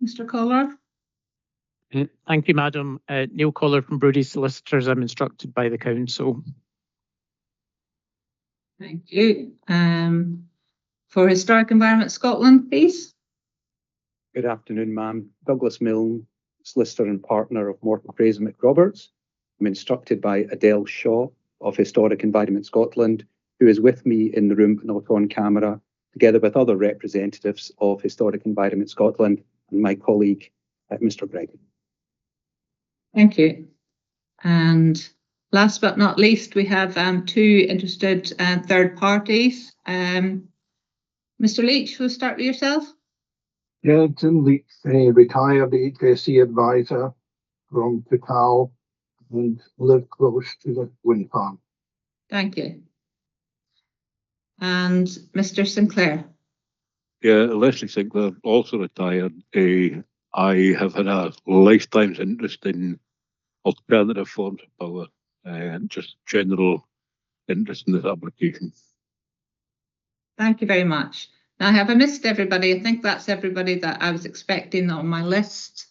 Mr. Collar. Thank you, Madam. Neil Collar from Brody Solicitors. I'm instructed by the Council. Thank you. For Historic Environment Scotland, please. Good afternoon, ma'am. Douglas Milne, solicitor and partner of Morton Fraser McRoberts. I'm instructed by Adele Shaw of Historic Environment Scotland, who is with me in the room, not on camera, together with other representatives of Historic Environment Scotland and my colleague, Mr. Gregg. Thank you. And last but not least, we have two interested third parties. Mr. Leach, we'll start with yourself. Yeah, Tim Leach, a retired HSE advisor from Total and live close to the wind farm. Thank you. And Mr. Sinclair. Yeah, Leslie Sinclair, also retired. I have had a lifetime's interest in alternative forms of power and just general interest in this application. Thank you very much. Now, have I missed everybody? I think that's everybody that I was expecting on my list.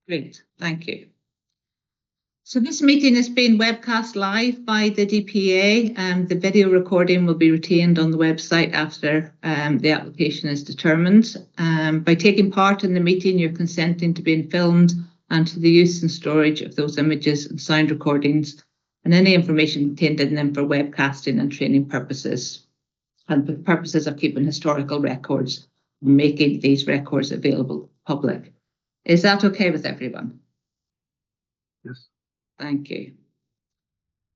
Great, thank you. So this meeting is being webcast live by the DPA, and the video recording will be retained on the website after the application is determined. By taking part in the meeting, you're consenting to being filmed and to the use and storage of those images and sound recordings and any information contained in them for webcasting and training purposes, and for the purposes of keeping historical records and making these records available to the public. Is that okay with everyone? Yes. Thank you.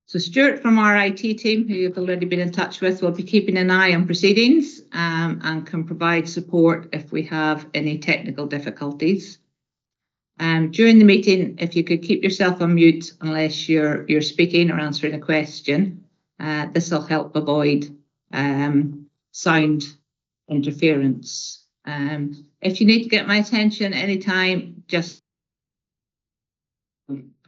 So Stuart from our IT team, who you've already been in touch with, will be keeping an eye on proceedings and can provide support if we have any technical difficulties. During the meeting, if you could keep yourself on mute unless you're speaking or answering a question, this will help avoid sound interference. If you need to get my attention anytime, just,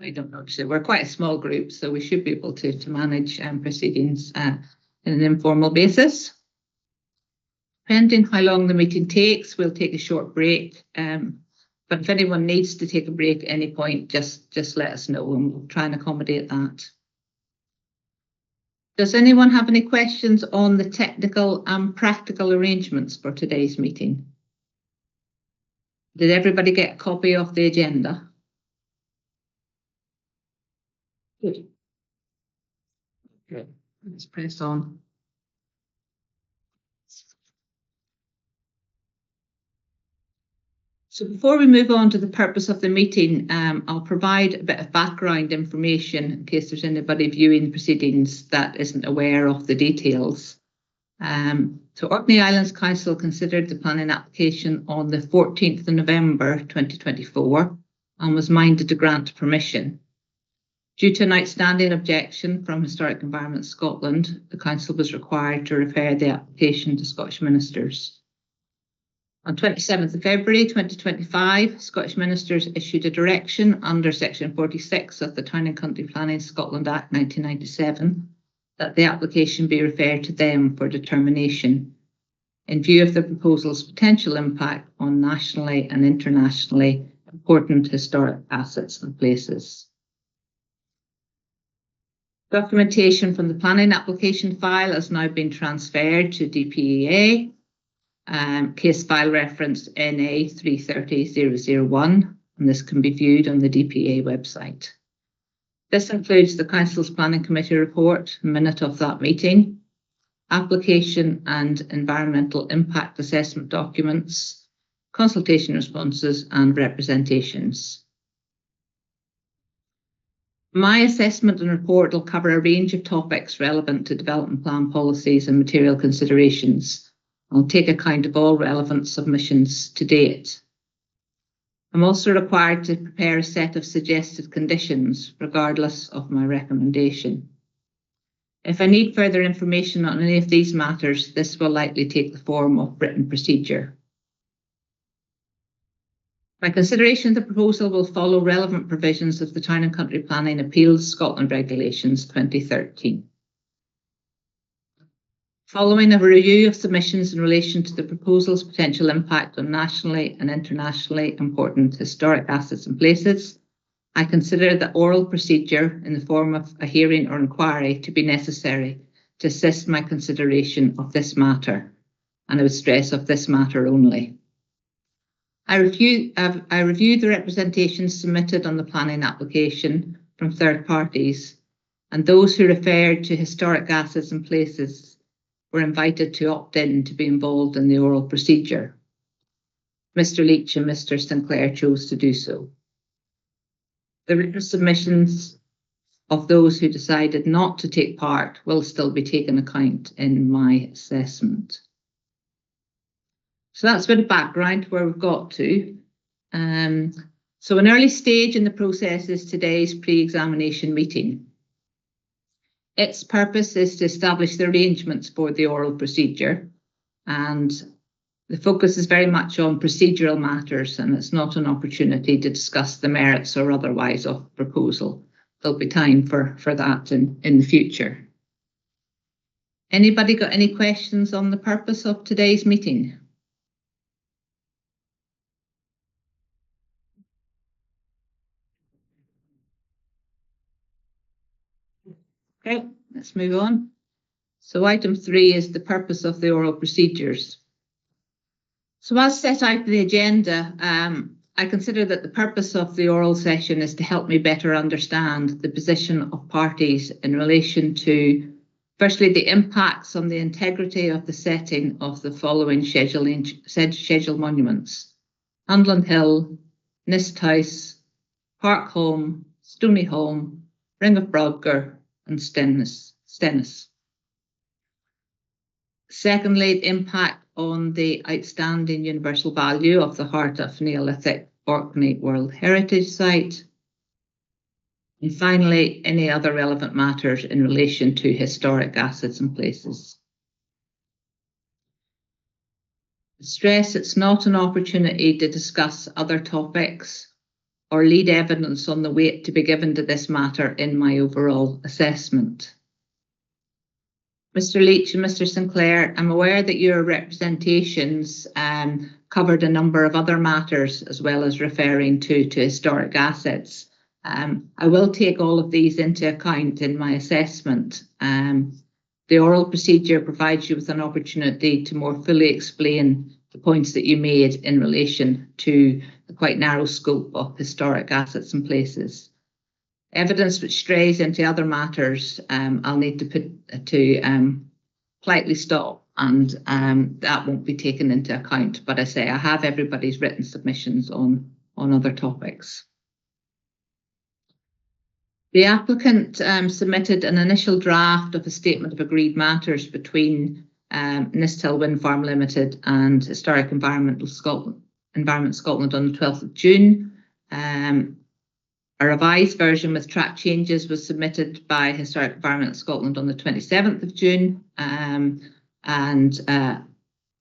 I don't know, so we're quite a small group, so we should be able to manage proceedings in an informal basis. Depending how long the meeting takes, we'll take a short break. But if anyone needs to take a break at any point, just let us know and we'll try and accommodate that. Does anyone have any questions on the technical and practical arrangements for today's meeting? Did everybody get a copy of the agenda? Good. Good. Let's press on. So before we move on to the purpose of the meeting, I'll provide a bit of background information in case there's anybody viewing the proceedings that isn't aware of the details. So Orkney Islands Council considered the planning application on the 14th of November 2024 and was minded to grant permission. Due to an outstanding objection from Historic Environment Scotland, the Council was required to refer the application to Scottish Ministers. On 27th of February 2025, Scottish Ministers issued a direction under Section 46 of the Town and Country Planning Scotland Act 1997 that the application be referred to them for determination in view of the proposal's potential impact on nationally and internationally important historic assets and places. Documentation from the planning application file has now been transferred to DPEA. Case file reference NA-330-001, and this can be viewed on the DPA website. This includes the Council's Planning Committee report, minute of that meeting, application and environmental impact assessment documents, consultation responses and representations. My assessment and report will cover a range of topics relevant to development plan policies and material considerations. I'll take account of all relevant submissions to date. I'm also required to prepare a set of suggested conditions, regardless of my recommendation. If I need further information on any of these matters, this will likely take the form of written procedure. My consideration of the proposal will follow relevant provisions of the Town and Country Planning Appeals Scotland Regulations 2013. Following a review of submissions in relation to the proposal's potential impact on nationally and internationally important historic assets and places, I consider the oral procedure in the form of a hearing or inquiry to be necessary to assist my consideration of this matter, and I would stress of this matter only. I reviewed the representations submitted on the planning application from third parties, and those who referred to historic assets and places were invited to opt in to be involved in the oral procedure. Mr. Leach and Mr. Sinclair chose to do so. The written submissions of those who decided not to take part will still be taken account in my assessment. So that's a bit of background where we've got to. So an early stage in the process is today's pre-examination meeting. Its purpose is to establish the arrangements for the oral procedure, and the focus is very much on procedural matters, and it's not an opportunity to discuss the merits or otherwise of the proposal. There'll be time for that in the future. Anybody got any questions on the purpose of today's meeting? Okay, let's move on. So item 3 is the purpose of the oral procedures. So as set out in the agenda, I consider that the purpose of the oral session is to help me better understand the position of parties in relation to, firstly, the impacts on the integrity of the setting of the following scheduled monuments: Hundland Hill, Nist House, Park Home, Stony Home, Ring of Brodgar, and Stennis. Secondly, the impact on the outstanding universal value of the Heart of Neolithic Orkney World Heritage Site. And finally, any other relevant matters in relation to historic assets and places. Stress it's not an opportunity to discuss other topics or lead evidence on the weight to be given to this matter in my overall assessment. Mr. Leach and Mr. Sinclair, I'm aware that your representations covered a number of other matters as well as referring to historic assets. I will take all of these into account in my assessment. The oral procedure provides you with an opportunity to more fully explain the points that you made in relation to the quite narrow scope of historic assets and places. Evidence which strays into other matters, I'll need to politely stop, and that won't be taken into account. But I say I have everybody's written submissions on other topics. The applicant submitted an initial draft of a statement of agreed matters between Nist Hill Wind Farm Limited and Historic Environment Scotland on the 12th of June. A revised version with track changes was submitted by Historic Environment Scotland on the 27th of June, and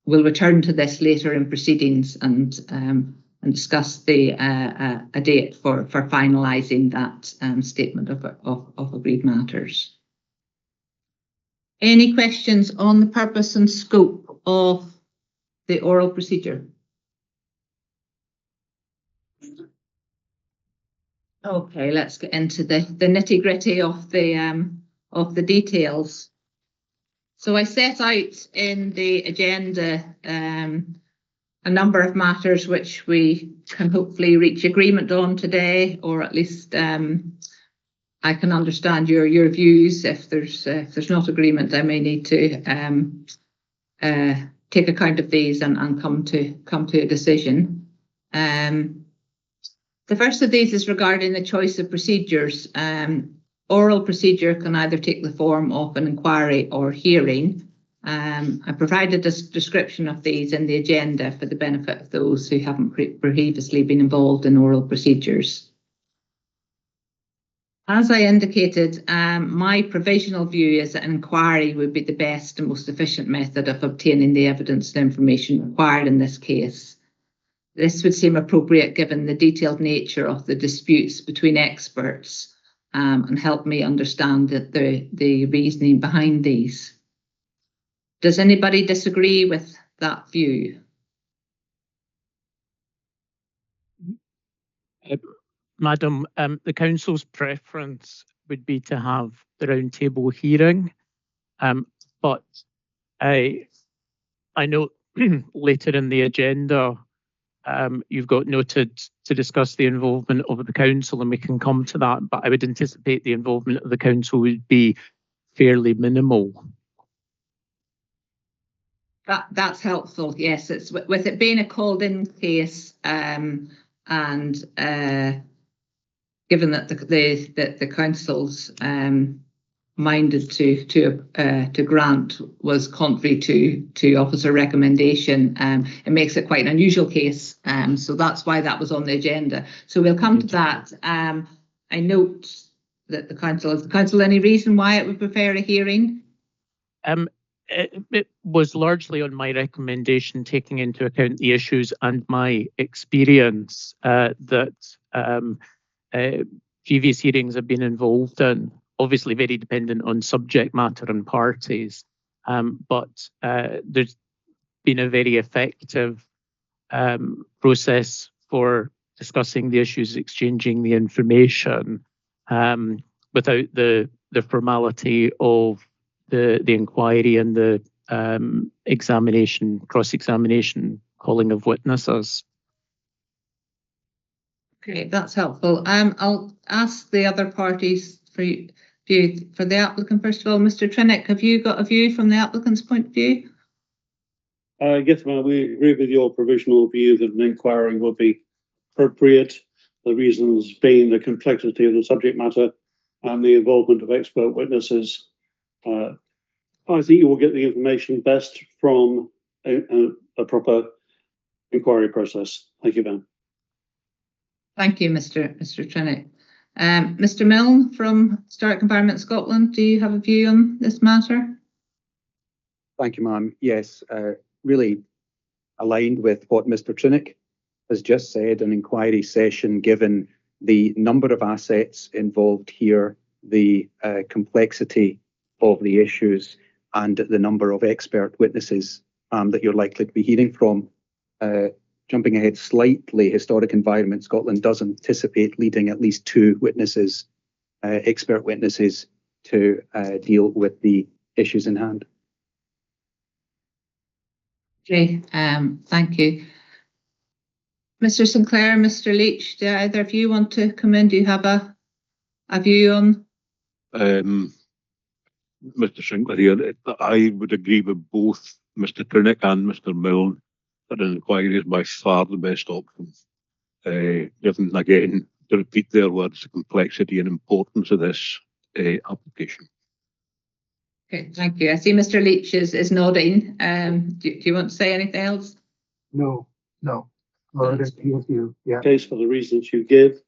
we'll return to this later in proceedings and discuss a date for finalising that statement of agreed matters. Any questions on the purpose and scope of the oral procedure? Okay, let's get into the nitty-gritty of the details. So I set out in the agenda a number of matters which we can hopefully reach agreement on today, or at least I can understand your views. If there's not agreement, I may need to take account of these and come to a decision. The first of these is regarding the choice of procedures. Oral procedure can either take the form of an inquiry or hearing. I provided a description of these in the agenda for the benefit of those who haven't previously been involved in oral procedures. As I indicated, my provisional view is that an inquiry would be the best and most efficient method of obtaining the evidence and information required in this case. This would seem appropriate given the detailed nature of the disputes between experts and help me understand the reasoning behind these. Does anybody disagree with that view? Madam, the council's preference would be to have the roundtable hearing, but I know later in the agenda you've got noted to discuss the involvement of the council, and we can come to that, but I would anticipate the involvement of the council would be fairly minimal. That's helpful. Yes, it's with it being a called-in case, and given that the council's minded to grant was contrary to officer recommendation, it makes it quite an unusual case. So that's why that was on the agenda. So we'll come to that. I note that the council any reason why it would prefer a hearing? It was largely on my recommendation, taking into account the issues and my experience that previous hearings have been involved in, obviously very dependent on subject matter and parties, but there's been a very effective process for discussing the issues, exchanging the information, without the formality of the inquiry and the examination, cross-examination, calling of witnesses. Okay, that's helpful. I'll ask the other parties for view for the applicant first of all. Mr. Trinick, have you got a view from the applicant's point of view? Yes, ma'am. We agree with your provisional view that an inquiry would be appropriate. The reasons being the complexity of the subject matter and the involvement of expert witnesses. I think you will get the information best from a proper inquiry process. Thank you, ma'am. Thank you, Mr. Trinick. Mr. Milne from Historic Environment Scotland, do you have a view on this matter? Thank you, ma'am. Yes, really aligned with what Mr. Trinick has just said. An inquiry session, given the number of assets involved here, the complexity of the issues, and the number of expert witnesses that you're likely to be hearing from. Jumping ahead slightly, Historic Environment Scotland does anticipate leading at least 2 witnesses, expert witnesses, to deal with the issues in hand. Okay, thank you. Mr. Sinclair, Mr. Leach, do either of you want to come in? Do you have a view on? Mr. Sinclair here, I would agree with both Mr. Trinick and Mr. Milne that an inquiry is by far the best option. Given, again, to repeat their words, the complexity and importance of this application. Okay, thank you. I see Mr. Leach is nodding. Do you want to say anything else? No. I agree with you. Yeah. Case for the reasons you give.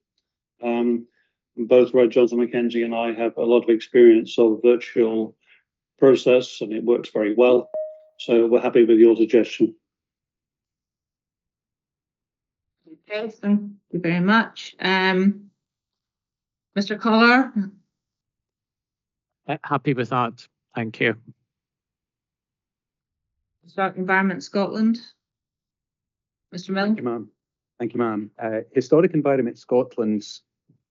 Both Red Johnson Mackenzie and I have a lot of experience of virtual process, and it works very well. So we're happy with your suggestion. Okay, thank you very much. Mr. Collar? Happy with that. Thank you. Historic Environment Scotland? Mr. Milne? Thank you, ma'am. Thank you, ma'am. Historic Environment Scotland's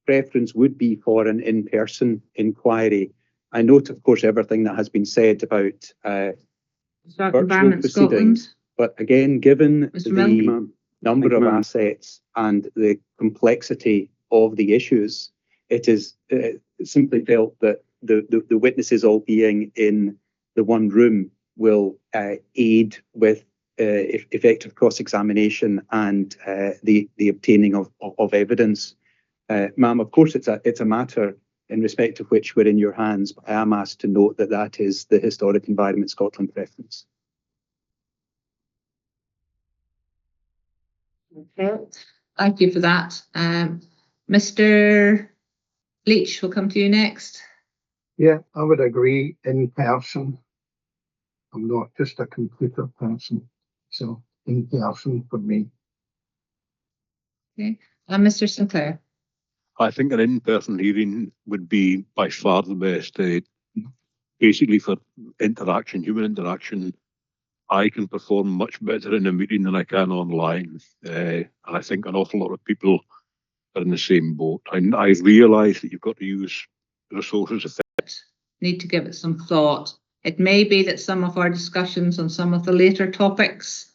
preference would be for an in-person inquiry. I note, of course, everything that has been said about virtual proceedings, but again, given the number of assets and the complexity of the issues, it is simply felt that the witnesses all being in the one room will aid with effective cross-examination and the obtaining of evidence. Ma'am, of course, it's a matter in respect of which we're in your hands, but I am asked to note that that is the Historic Environment Scotland preference. Okay, thank you for that. Mr. Leach, we'll come to you next. Yeah, I would agree in person. I'm not just a computer person, so in person for me. Okay, and Mr. Sinclair. I think an in-person hearing would be by far the best. basically for interaction, human interaction, I can perform much better in a meeting than I can online. And I think an awful lot of people are in the same boat. I realise that you've got to use resources. Need to give it some thought. It may be that some of our discussions on some of the later topics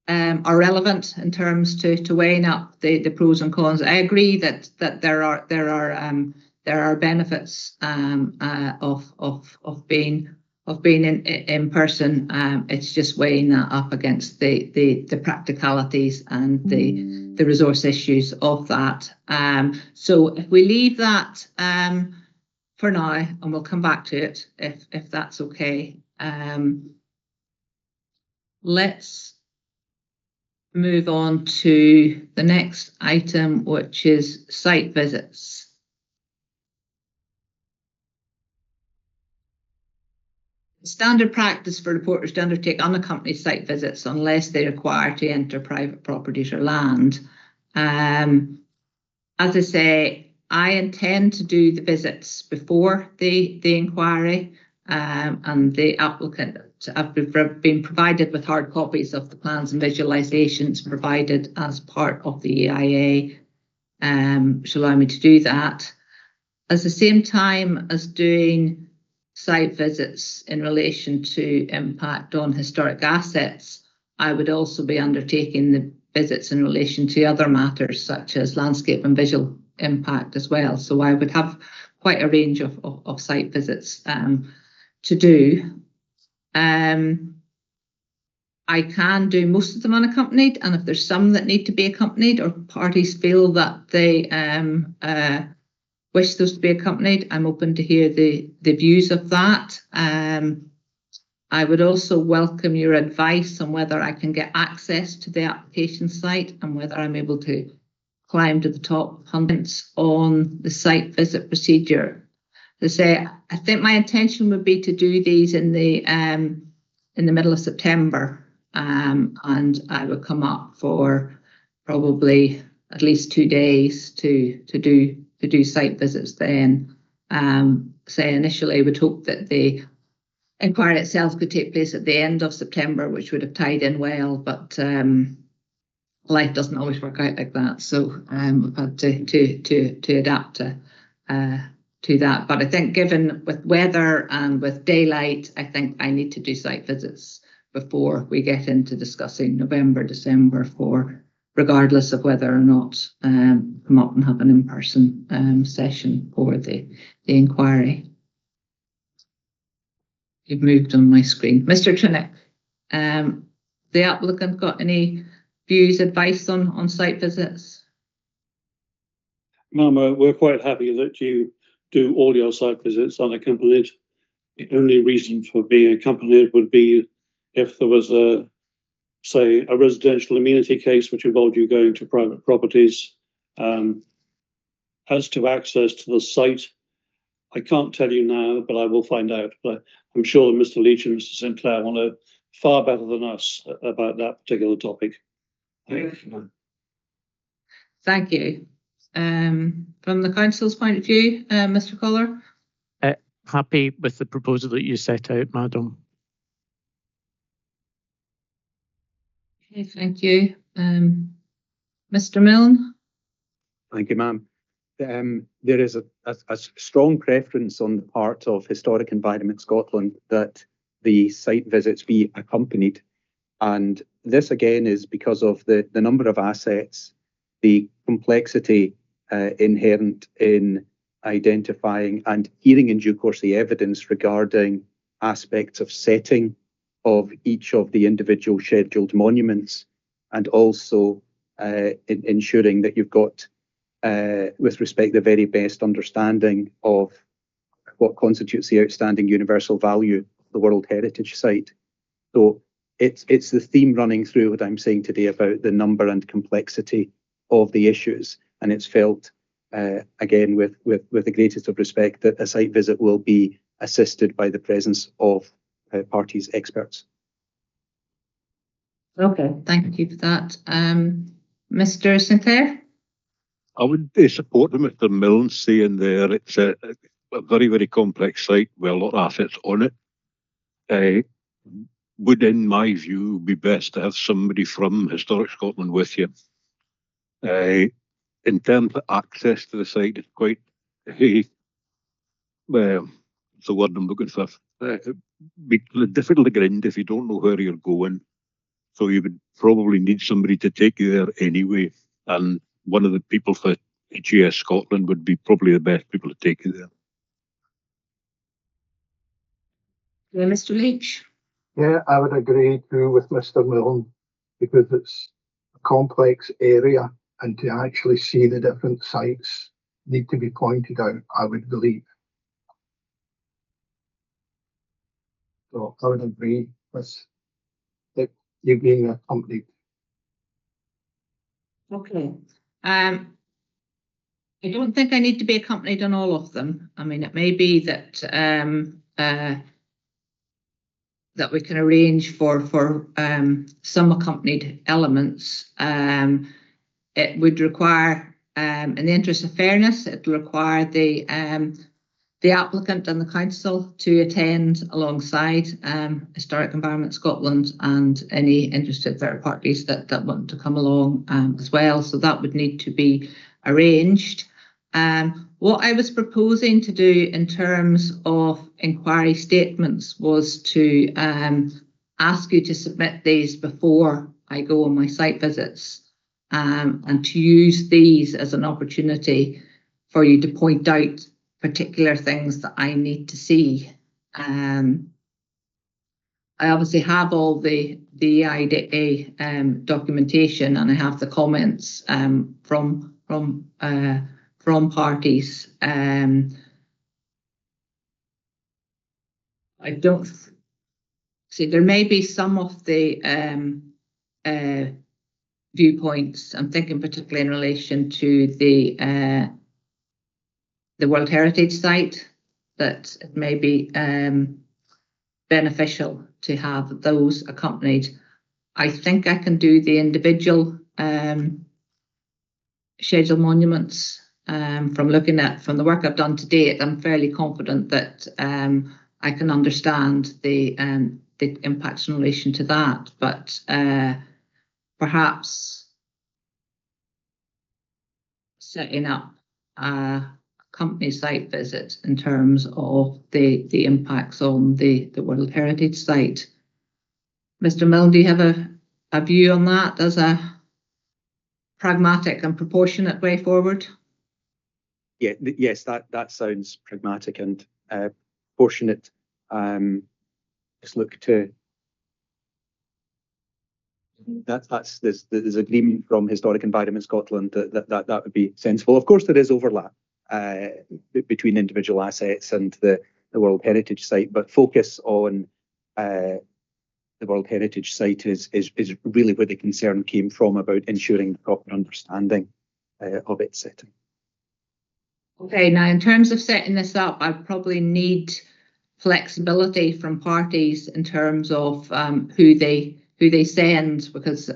are relevant in terms to weighing up the pros and cons. I agree that there are benefits of being in person. It's just weighing that up against the practicalities and the resource issues of that. So if we leave that for now, and we'll come back to it if that's okay. Let's move on to the next item, which is site visits. Standard practice for reporters to undertake unaccompanied site visits unless they require to enter private properties or land. As I say, I intend to do the visits before the inquiry, and the applicant have been provided with hard copies of the plans and visualisations provided as part of the EIA, which allow me to do that. At the same time as doing site visits in relation to impact on historic assets, I would also be undertaking the visits in relation to other matters such as landscape and visual impact as well. So I would have quite a range of site visits to do. I can do most of them unaccompanied, and if there's some that need to be accompanied or parties feel that they wish those to be accompanied, I'm open to hear the views of that. I would also welcome your advice on whether I can get access to the application site and whether I'm able to climb to the top of Hundland on the site visit procedure. As I say, I think my intention would be to do these in the middle of September, and I would come up for probably at least 2 days to do site visits then. Say initially I would hope that the inquiry itself could take place at the end of September, which would have tied in well, but life doesn't always work out like that. So we've had to adapt to that. But I think given with weather and with daylight, I think I need to do site visits before we get into discussing November, December regardless of whether or not come up and have an in-person session for the inquiry. You've moved on my screen. Mr. Trinick, the applicant got any views, advice on site visits? Ma'am, we're quite happy that you do all your site visits unaccompanied. The only reason for being accompanied would be if there was a residential amenity case which involved you going to private properties. As to access to the site, I can't tell you now, but I will find out. But I'm sure that Mr. Leach and Mr. Sinclair will know far better than us about that particular topic. Thank you. From the council's point of view, Mr. Collar? Happy with the proposal that you set out, Madam. Okay, thank you. Mr. Milne? Thank you, ma'am. There is a strong preference on the part of Historic Environment Scotland that the site visits be accompanied. And this again is because of the number of assets, the complexity inherent in identifying and hearing in due course the evidence regarding aspects of setting of each of the individual scheduled monuments, and also ensuring that you've got, with respect, the very best understanding of what constitutes the outstanding universal value of the World Heritage Site. So it's the theme running through what I'm saying today about the number and complexity of the issues, and it's felt again with the greatest of respect that a site visit will be assisted by the presence of parties experts. Okay, thank you for that. Mr. Sinclair? I would support Mr. Milne saying there. It's a very, very complex site with a lot of assets on it. Would, in my view, be best to have somebody from Historic Scotland with you. In terms of access to the site, it's quite the word I'm looking for. Be difficult to get into if you don't know where you're going. So you would probably need somebody to take you there anyway. And one of the people for HES Scotland would be probably the best people to take you there. Yeah, Mr. Leach. Yeah, I would agree too with Mr. Milne, because it's a complex area, and to actually see the different sites need to be pointed out, I would believe. So I would agree with it, you being accompanied. Okay. I don't think I need to be accompanied on all of them. I mean, it may be that that we can arrange for some accompanied elements. It would require, in the interest of fairness, it will require the applicant and the council to attend alongside Historic Environment Scotland and any interested third parties that want to come along as well. So that would need to be arranged. What I was proposing to do in terms of inquiry statements was to ask you to submit these before I go on my site visits, and to use these as an opportunity for you to point out particular things that I need to see. I obviously have all the EIDA documentation, and I have the comments from parties. I don't see, there may be some of the viewpoints. I'm thinking particularly in relation to the World Heritage Site, that it may be beneficial to have those accompanied. I think I can do the individual scheduled monuments from the work I've done to date. I'm fairly confident that I can understand the impacts in relation to that, but perhaps setting up a company site visit in terms of the impacts on the World Heritage Site. Mr. Milne, do you have a view on that as a pragmatic and proportionate way forward? Yeah, yes, that sounds pragmatic and proportionate. Just look to there's agreement from Historic Environment Scotland that would be sensible. Of course, there is overlap between individual assets and the World Heritage Site, but focus on the World Heritage Site is really where the concern came from about ensuring the proper understanding of its setting. Okay, now in terms of setting this up, I probably need flexibility from parties in terms of who they send, because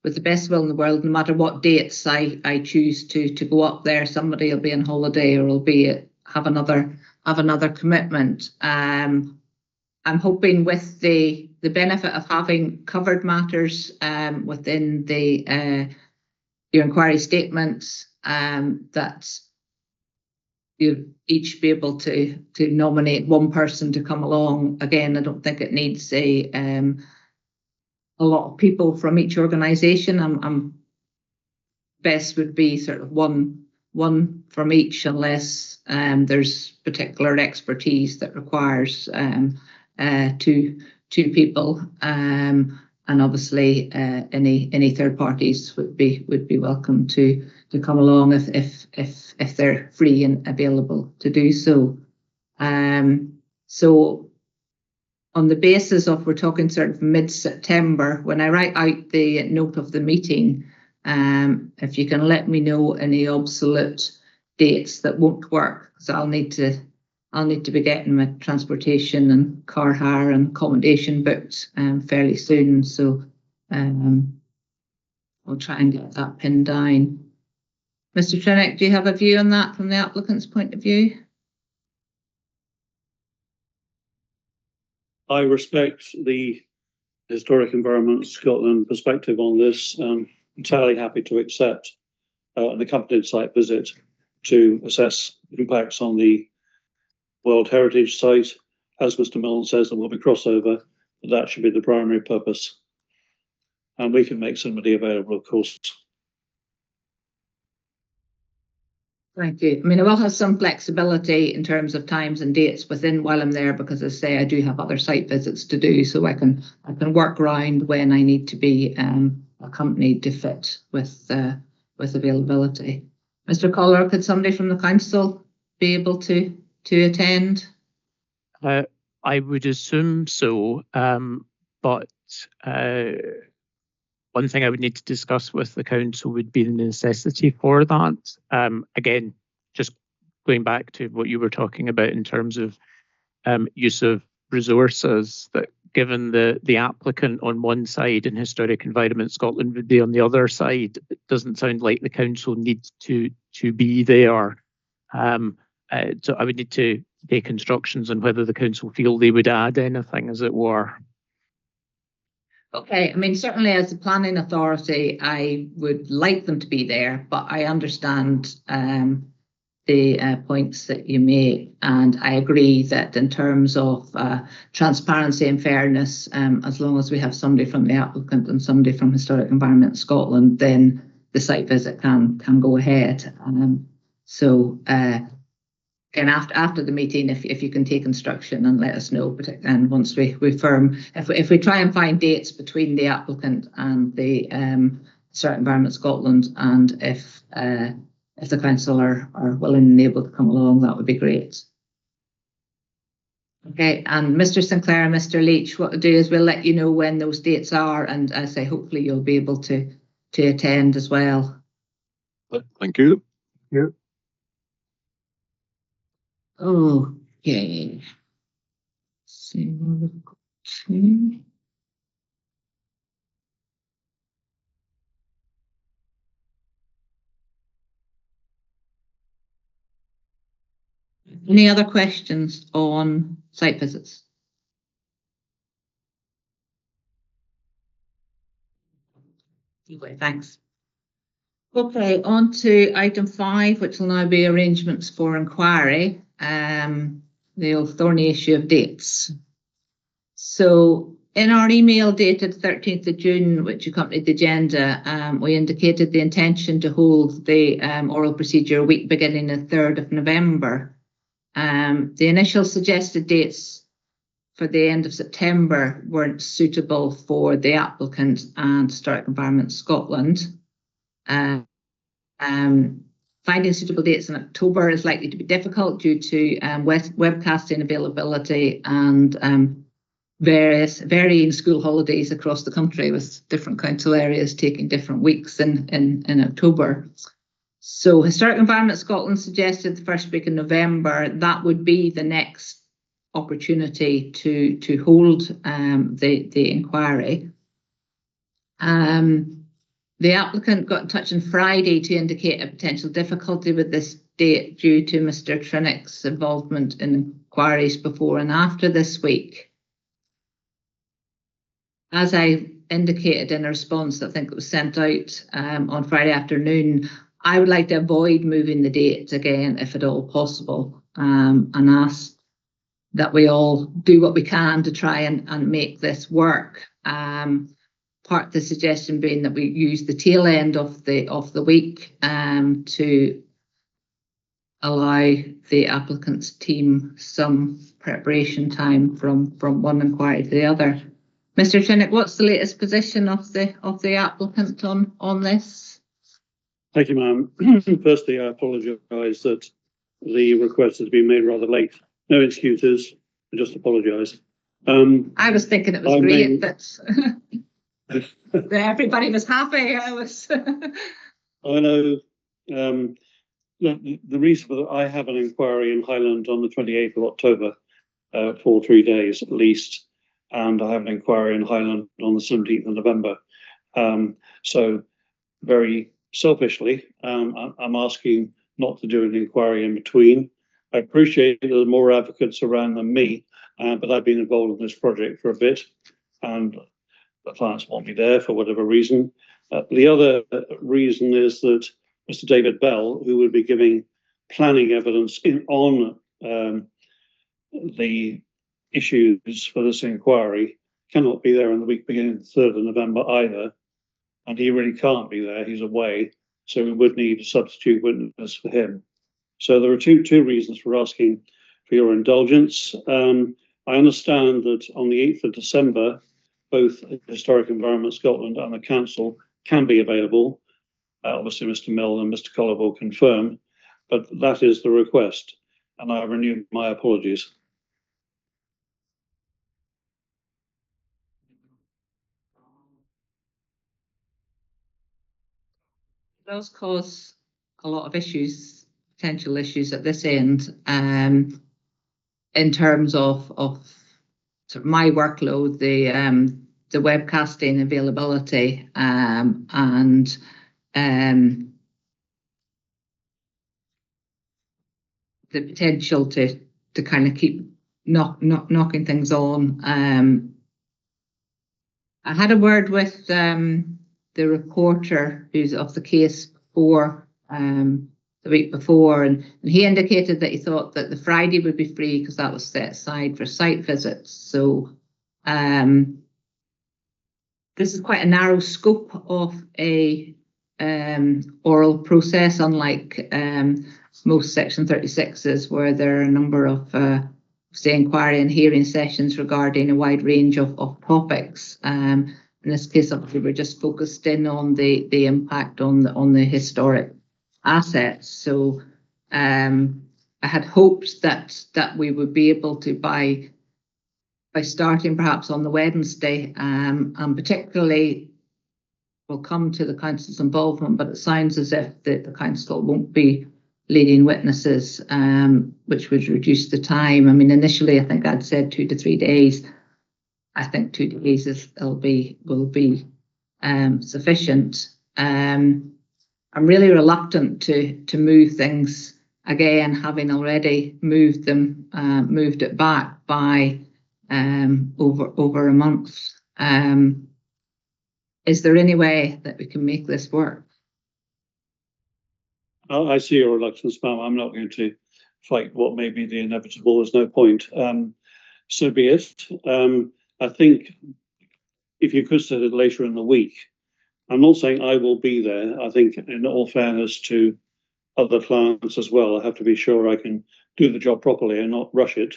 with the best will in the world, no matter what dates I choose to go up there, somebody will be on holiday or will have another commitment. I'm hoping with the benefit of having covered matters within your inquiry statements, that you'll each be able to nominate one person to come along. Again, I don't think it needs a lot of people from each organisation. I'm best would be sort of one from each, unless there's particular expertise that requires two people. And obviously, any third parties would be welcome to come along if they're free and available to do so. So on the basis of, we're talking sort of mid-September, when I write out the note of the meeting, if you can let me know any absolute dates that won't work, because I'll need to be getting my transportation and car hire and accommodation booked fairly soon. So I'll try and get that pinned down. Mr. Trenick, do you have a view on that from the applicant's point of view? I respect the Historic Environment Scotland perspective on this. Entirely happy to accept an accompanied site visit to assess impacts on the World Heritage Site. As Mr. Milne says, there will be crossover, but that should be the primary purpose. And we can make somebody available, of course. Thank you. I mean, I will have some flexibility in terms of times and dates within while I'm there, because as I say, I do have other site visits to do, so I can work around when I need to be accompanied to fit with availability. Mr. Collar, could somebody from the council be able to attend? I would assume so, but one thing I would need to discuss with the council would be the necessity for that. Again, just going back to what you were talking about in terms of use of resources, that given the applicant on one side and Historic Environment Scotland would be on the other side, it doesn't sound like the council needs to be there. So I would need to take instructions on whether the council feel they would add anything, as it were. Okay, I mean, certainly as the planning authority, I would like them to be there, but I understand the points that you make, and I agree that in terms of transparency and fairness, as long as we have somebody from the applicant and somebody from Historic Environment Scotland, then the site visit can go ahead. And after the meeting, if you can take instruction and let us know, and once we firm, if we try and find dates between the applicant and the Historic Environment Scotland, and if the council are willing and able to come along, that would be great. Okay, and Mr. Sinclair and Mr. Leach, what we'll do is we'll let you know when those dates are, and as I say, hopefully you'll be able to attend as well. Thank you. Yeah. Okay. See what we've got to. Any other questions on site visits? Okay, thanks. Okay, on to item 5, which will now be arrangements for inquiry. The old thorny issue of dates. So in our email dated 13th of June, which accompanied the agenda, we indicated the intention to hold the oral procedure week beginning the 3rd of November. The initial suggested dates for the end of September weren't suitable for the applicant and Historic Environment Scotland. Finding suitable dates in October is likely to be difficult due to webcasting availability and varying school holidays across the country, with different council areas taking different weeks in October. So Historic Environment Scotland suggested the first week in November. That would be the next opportunity to hold the inquiry. The applicant got in touch on Friday to indicate a potential difficulty with this date due to Mr. Trinick's involvement in inquiries before and after this week. As I indicated in a response, I think it was sent out on Friday afternoon, I would like to avoid moving the dates again if at all possible, and ask that we all do what we can to try and make this work. Part of the suggestion being that we use the tail end of the week to allow the applicant's team some preparation time from one inquiry to the other. Mr. Trinick, what's the latest position of the applicant on this? Thank you, ma'am. Firstly, I apologise that the request has been made rather late. No excuses, I just apologise. I was thinking it was great that everybody was happy. I know. The reason for that, I have an inquiry in Highland on the 28th of October for 3 days at least, and I have an inquiry in Highland on the 17th of November. So very selfishly, I'm asking not to do an inquiry in between. I appreciate that there are more advocates around than me, but I've been involved in this project for a bit, and the clients want me there for whatever reason. The other reason is that Mr. David Bell, who would be giving planning evidence on the issues for this inquiry, cannot be there in the week beginning the 3rd of November either, and he really can't be there, he's away, so we would need a substitute witness for him. So there are two reasons for asking for your indulgence. I understand that on the 8th of December, both Historic Environment Scotland and the Council can be available. Obviously, Mr. Mill and Mr. Collar will confirm, but that is the request, and I renew my apologies. It does cause a lot of issues, potential issues at this end, in terms of sort of my workload, the webcasting availability, and the potential to kind of keep knocking things on. I had a word with the reporter who's of the case before, the week before, and he indicated that he thought that the Friday would be free because that was set aside for site visits. So this is quite a narrow scope of a oral process, unlike most Section 36s, where there are a number of say inquiry and hearing sessions regarding a wide range of topics. In this case, obviously, we're just focused in on the impact on the historic assets. So I had hoped that we would be able to, by starting perhaps on the Wednesday, and particularly we'll come to the council's involvement, but it sounds as if the council won't be leading witnesses, which would reduce the time. I mean, initially, I think I'd said 2 to 3 days. I think 2 days will be sufficient. I'm really reluctant to move things again, having already moved it back by over a month. Is there any way that we can make this work? I see your reluctance, ma'am. I'm not going to fight what may be the inevitable. There's no point. So be it. I think if you could set it later in the week, I'm not saying I will be there. I think, in all fairness to other clients as well, I have to be sure I can do the job properly and not rush it.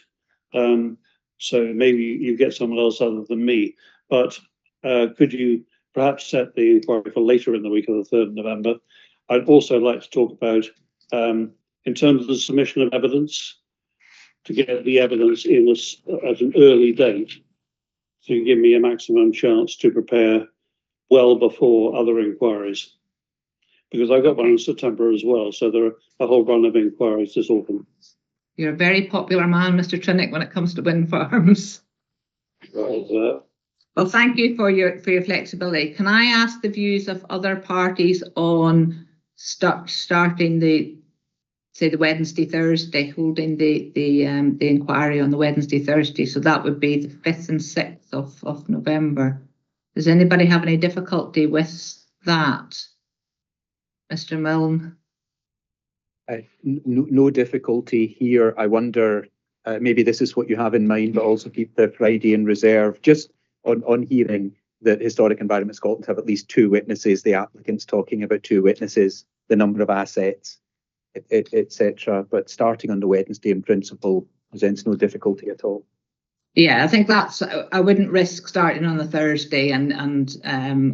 So maybe you get someone else other than me. But could you perhaps set the inquiry for later in the week of the 3rd of November? I'd also like to talk about, in terms of the submission of evidence, to get the evidence in at an early date, to give me a maximum chance to prepare well before other inquiries. Because I've got one in September as well, so there are a whole run of inquiries this autumn. You're a very popular man, Mr. Trinick, when it comes to wind farms. Well, Thank you for your flexibility. Can I ask the views of other parties on starting the Wednesday, Thursday, holding the inquiry on the Wednesday, Thursday? So that would be the 5th and 6th of November. Does anybody have any difficulty with that, Mr. Milne? No difficulty here. I wonder, maybe this is what you have in mind, but also keep the Friday in reserve. Just on hearing that Historic Environment Scotland have at least 2 witnesses, the applicant's talking about 2 witnesses, the number of assets, etc. But starting on the Wednesday in principle presents no difficulty at all. Yeah, I think I wouldn't risk starting on the Thursday and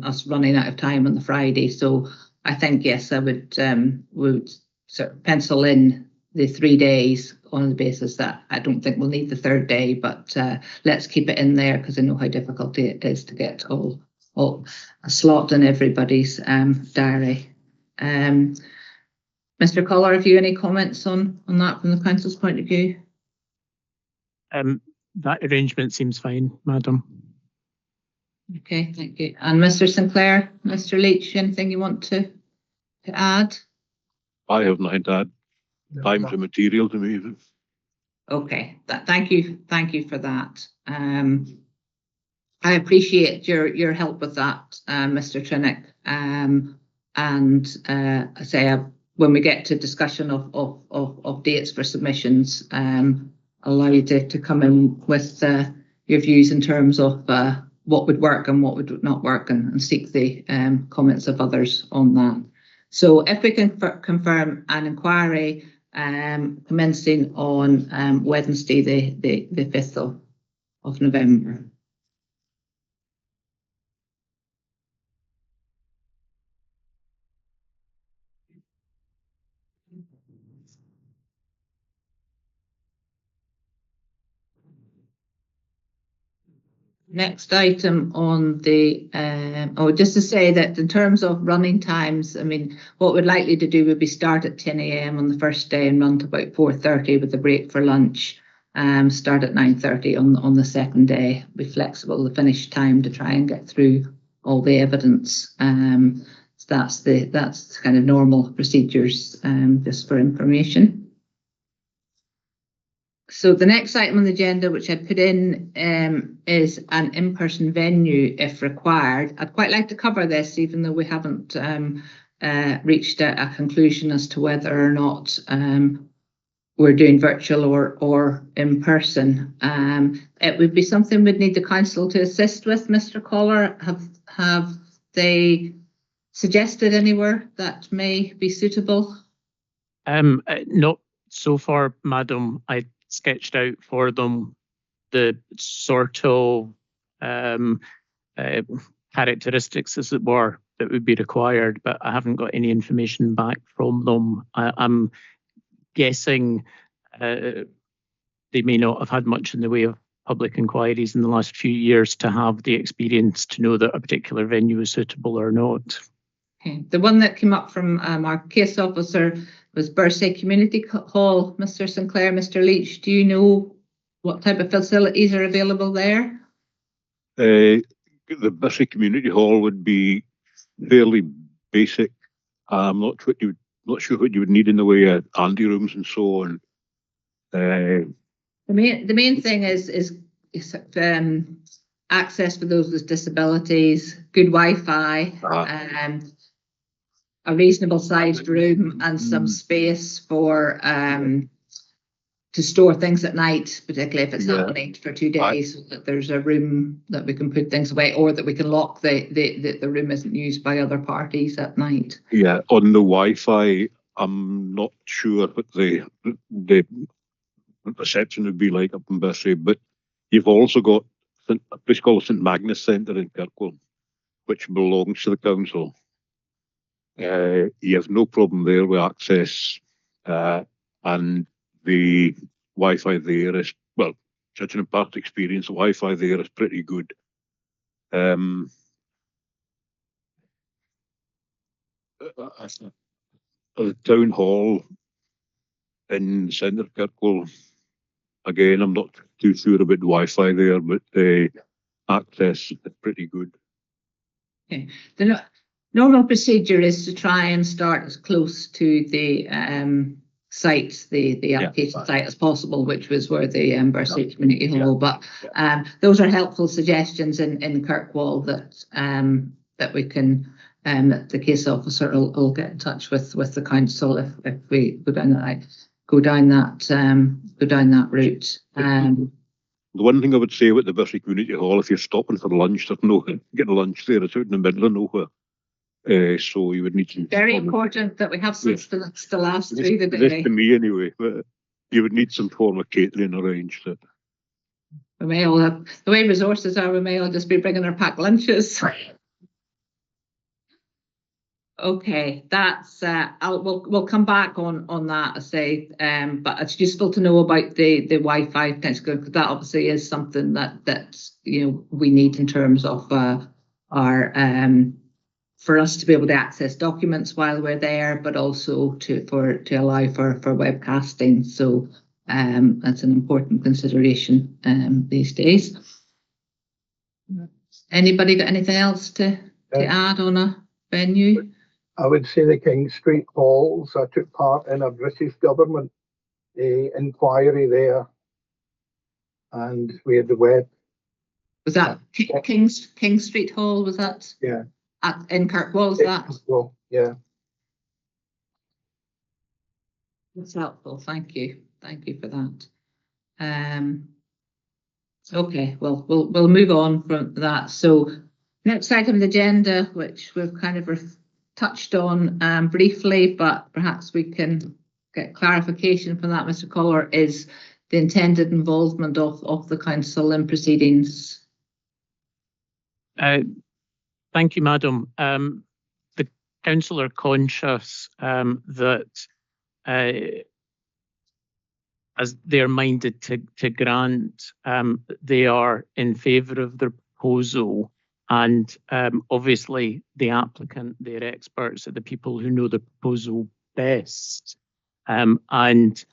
us running out of time on the Friday. So I think, yes, I would sort of pencil in the 3 days on the basis that I don't think we'll need the 3rd day, but let's keep it in there because I know how difficult it is to get all a slot in everybody's diary. Mr. Collar, have you any comments on that from the council's point of view? That arrangement seems fine, madam. Okay, thank you. And Mr. Sinclair, Mr. Leach, anything you want to add? I have nothing to add. Time's immaterial to me. Okay, thank you for that. I appreciate your help with that, Mr. Trinick. And I say when we get to discussion of dates for submissions, allow you to come in with your views in terms of what would work and what would not work, and seek the comments of others on that. So if we can confirm an inquiry commencing on Wednesday, the 5th of November. Next item on the, just to say that in terms of running times, I mean, what we're likely to do would be start at 10 a.m. on the first day and run to about 4:30 with a break for lunch. Start at 9:30 on the second day. Be flexible the finish time to try and get through all the evidence. So that's kind of normal procedures, just for information. So the next item on the agenda, which I put in, is an in-person venue if required. I'd quite like to cover this, even though we haven't reached a conclusion as to whether or not we're doing virtual or in person. It would be something we'd need the council to assist with. Mr. Collar, have they suggested anywhere that may be suitable? Not so far, Madam. I sketched out for them the sort of characteristics, as it were, that would be required, but I haven't got any information back from them. I'm guessing they may not have had much in the way of public inquiries in the last few years to have the experience to know that a particular venue is suitable or not. Okay. The one that came up from our case officer was Birsay Community Hall. Mr. Sinclair, Mr. Leach, do you know what type of facilities are available there? The Birsay Community Hall would be fairly basic. I'm not sure what you would need in the way of ante rooms and so on. The main thing is access for those with disabilities, good Wi-Fi, a reasonable sized room, and some space for to store things at night, particularly if it's happening for 2 days, so that there's a room that we can put things away, or that we can lock the room isn't used by other parties at night. Yeah, on the Wi-Fi, I'm not sure what the reception would be like up in Birsay, but you've also got a place called St Magnus Centre in Kirkwall, which belongs to the council. You have no problem there with access, and the Wi-Fi there is, well, judging on past experience, the Wi-Fi there is pretty good. The town hall in the centre of Kirkwall, again, I'm not too sure about the Wi-Fi there, but the access is pretty good. Okay. The normal procedure is to try and start as close to the site, the application site as possible, which was where the Birsay Community Hall. But those are helpful suggestions in Kirkwall that we can. The case officer will get in touch with the council if we go down that route. The one thing I would say about the Birsay Community Hall, if you're stopping for lunch, there's no getting lunch there. It's out in the middle of nowhere. So you would need to... Very important that we have some to last through the day. This to me anyway, but you would need some form of catering arranged. We may all have, the way resources are, we may all just be bringing our packed lunches. Okay, that's we'll come back on that. I say, but it's useful to know about the Wi-Fi potential, because that obviously is something that we need in terms of our for us to be able to access documents while we're there, but also to allow for webcasting. So that's an important consideration these days. Anybody got anything else to add on a venue? I would say the King Street Halls. I took part in a British government inquiry there, and we had the web. Was that King Street Hall? Was that? Yeah. In Kirkwall, was that? Well, yeah. That's helpful. Thank you. Thank you for that. Okay, well, we'll move on from that. So next item on the agenda, which we've kind of touched on briefly, but perhaps we can get clarification from that, Mr. Collar, is the intended involvement of the council in proceedings. Thank you, Madam. The council are conscious that as they're minded to grant, they are in favour of the proposal, and obviously the applicant, their experts, are the people who know the proposal best, and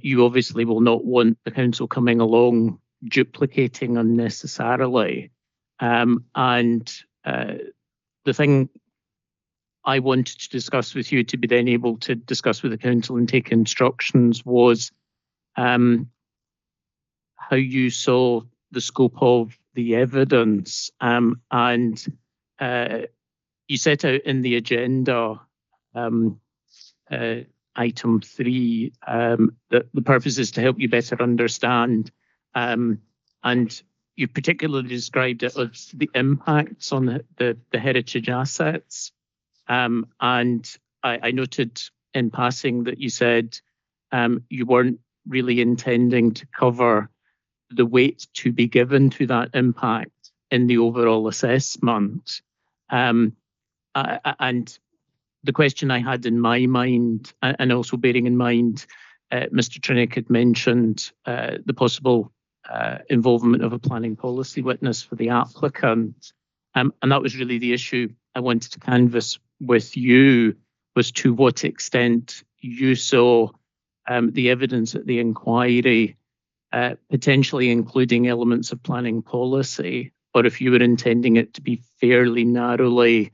you obviously will not want the council coming along duplicating unnecessarily, and the thing I wanted to discuss with you, to be then able to discuss with the council and take instructions, was how you saw the scope of the evidence, and you set out in the agenda item 3 that the purpose is to help you better understand, and you particularly described it as the impacts on the heritage assets, and I noted in passing that you said you weren't really intending to cover the weight to be given to that impact in the overall assessment. And the question I had in my mind, and also bearing in mind Mr. Trinick had mentioned the possible involvement of a planning policy witness for the applicant, and that was really the issue I wanted to canvass with you, was to what extent you saw the evidence at the inquiry potentially including elements of planning policy, or if you were intending it to be fairly narrowly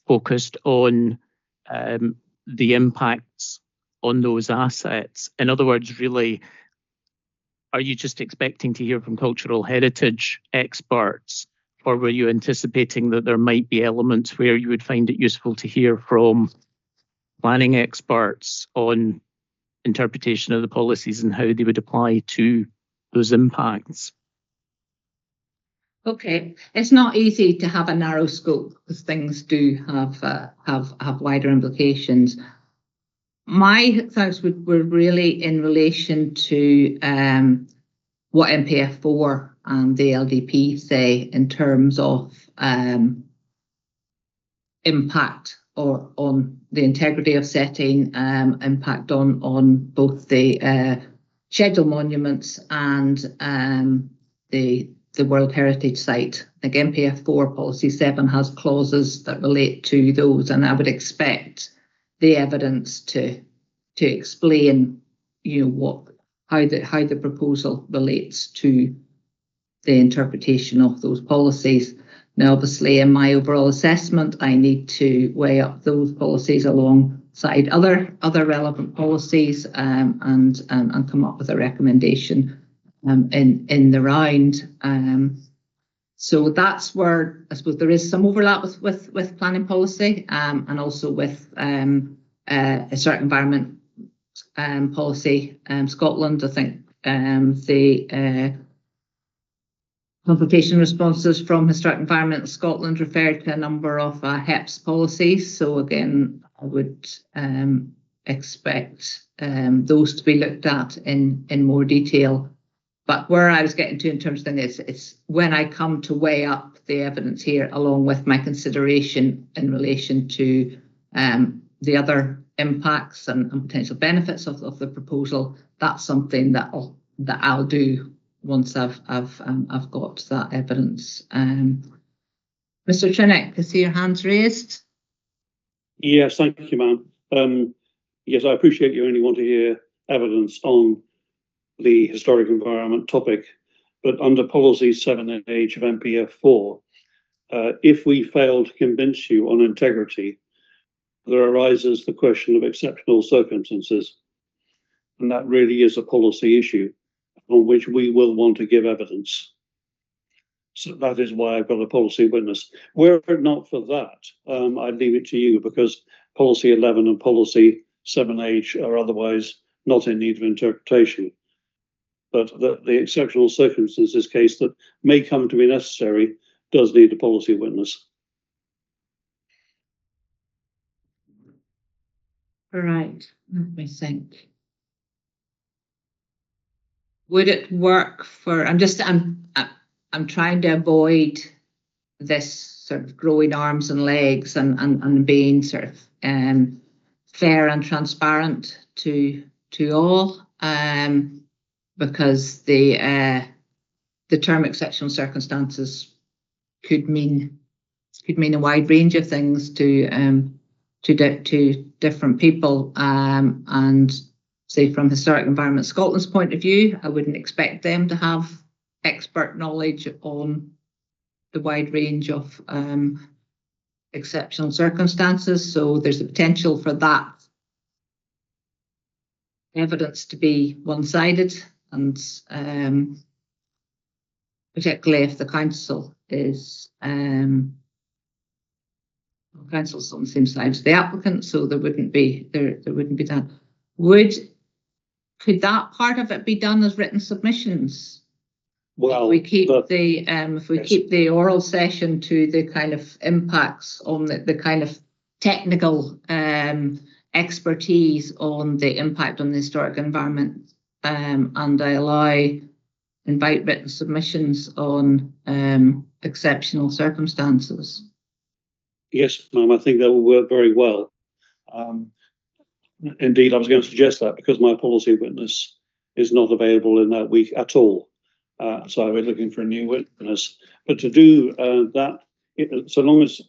focused on the impacts on those assets. In other words, really, are you just expecting to hear from cultural heritage experts, or were you anticipating that there might be elements where you would find it useful to hear from planning experts on interpretation of the policies and how they would apply to those impacts? Okay, it's not easy to have a narrow scope because things do have wider implications. My thoughts were really in relation to what MPF4 and the LDP say in terms of impact or on the integrity of setting, impact on both the scheduled monuments and the World Heritage Site. I think MPF4 Policy 7 has clauses that relate to those, and I would expect the evidence to explain, how the proposal relates to the interpretation of those policies. Now, obviously, in my overall assessment, I need to weigh up those policies alongside other relevant policies and come up with a recommendation in the round. So that's where I suppose there is some overlap with planning policy and also with historic environment policy. Scotland, I think the consultation responses from Historic Environment Scotland referred to a number of HEPS policies. So again, I would expect those to be looked at in more detail. But where I was getting to in terms of things, it's when I come to weigh up the evidence here, along with my consideration in relation to the other impacts and potential benefits of the proposal. That's something that I'll do once I've got that evidence. Mr. Trinick, I see your hands raised. Yes, thank you, ma'am. Yes, I appreciate you only want to hear evidence on the historic environment topic, but under policy 7H of MPF4, if we fail to convince you on integrity, there arises the question of exceptional circumstances, and that really is a policy issue. on which we will want to give evidence. So that is why I've got a policy witness. Were it not for that, I'd leave it to you, because policy 11 and policy 7H are otherwise not in need of interpretation. But the exceptional circumstances case that may come to be necessary does need a policy witness. Right, let me think. Would it work for, I'm trying to avoid this sort of growing arms and legs and being sort of fair and transparent to all, because the term exceptional circumstances could mean a wide range of things to different people, and say from Historic Environment Scotland's point of view, I wouldn't expect them to have expert knowledge on the wide range of exceptional circumstances. So there's a potential for that evidence to be one-sided, and particularly if the council is council's on the same side as the applicant, so there wouldn't be that. Could that part of it be done as written submissions? Well, if we keep keep the oral session to the kind of impacts on the kind of technical expertise on the impact on the historic environment, and I invite written submissions on exceptional circumstances. Yes, ma'am, I think that will work very well. Indeed, I was going to suggest that, because my policy witness is not available in that week at all. So we're looking for a new witness. But to do that, so long as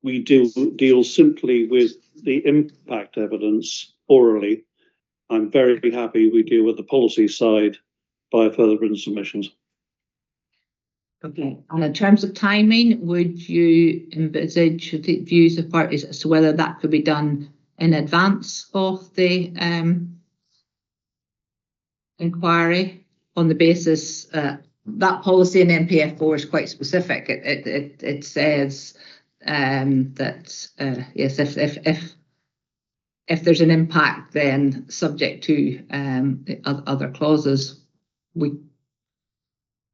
we deal simply with the impact evidence orally, I'm very happy we deal with the policy side by further written submissions. Okay, and in terms of timing, would you envisage views of parties as to whether that could be done in advance of the inquiry, on the basis that policy in NPF4 is quite specific. It says that yes, if there's an impact, then subject to the other clauses,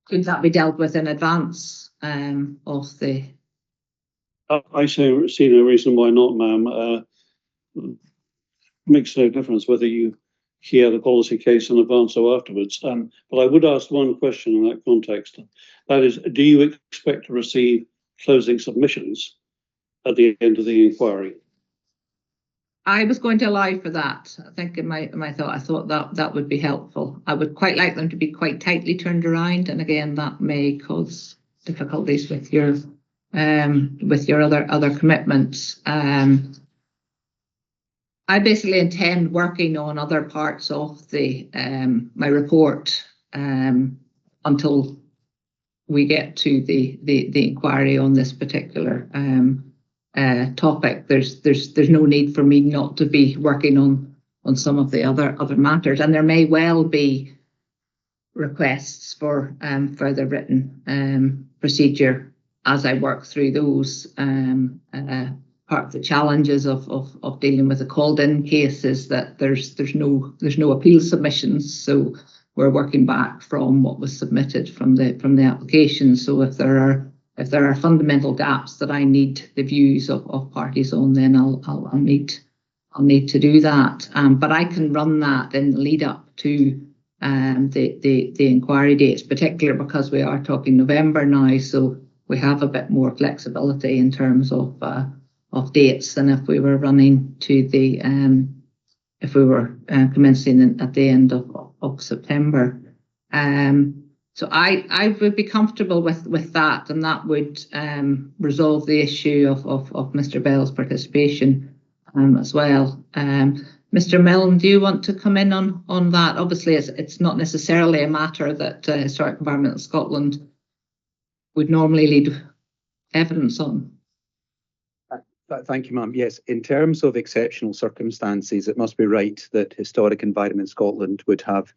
could that be dealt with in advance of the? I see no reason why not, ma'am. Makes no difference whether you hear the policy case in advance or afterwards. But I would ask one question in that context. That is, do you expect to receive closing submissions at the end of the inquiry? I was going to allow for that. I think in my thought, I thought that would be helpful. I would quite like them to be quite tightly turned around, and again, that may cause difficulties with your other commitments. I basically intend working on other parts of the my report until we get to the inquiry on this particular topic. There's no need for me not to be working on some of the other matters, and there may well be requests for further written procedure as I work through those. Part of the challenges of dealing with a called-in case is that there's no appeal submissions, so we're working back from what was submitted from the application. So if there are fundamental gaps that I need the views of parties on, then I'll need to do that. But I can run that in the lead up to the inquiry dates, particularly because we are talking November now, so we have a bit more flexibility in terms of dates than if we were running to the if we were commencing at the end of September. So I would be comfortable with that, and that would resolve the issue of Mr. Bell's participation as well. Mr. Milne, do you want to come in on that? Obviously, it's not necessarily a matter that Historic Environment Scotland would normally lead evidence on. Thank you, ma'am. Yes, in terms of exceptional circumstances, it must be right that Historic Environment Scotland would have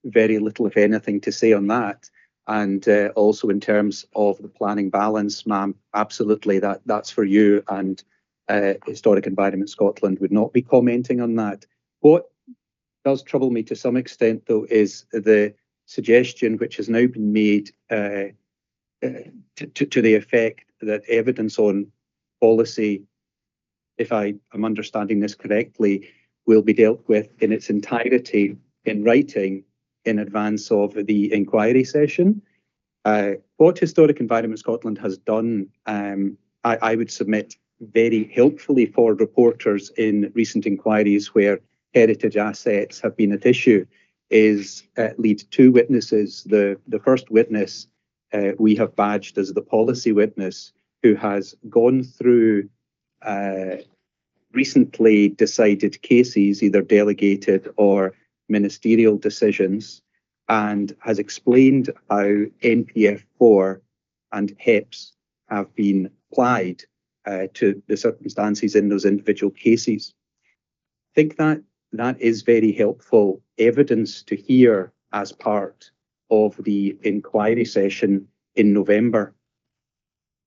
very little, if anything, to say on that. And also in terms of the planning balance, ma'am, absolutely, that's for you. And Historic Environment Scotland would not be commenting on that. What does trouble me to some extent, though, is the suggestion which has now been made to the effect that evidence on policy, if I am understanding this correctly, will be dealt with in its entirety in writing in advance of the inquiry session. What Historic Environment Scotland has done, I would submit very helpfully for reporters in recent inquiries where heritage assets have been at issue, is lead two witnesses. The first witness we have badged as the policy witness, who has gone through recently decided cases, either delegated or ministerial decisions, and has explained how NPF4 and HEPs have been applied to the circumstances in those individual cases. I think that is very helpful evidence to hear as part of the inquiry session in November.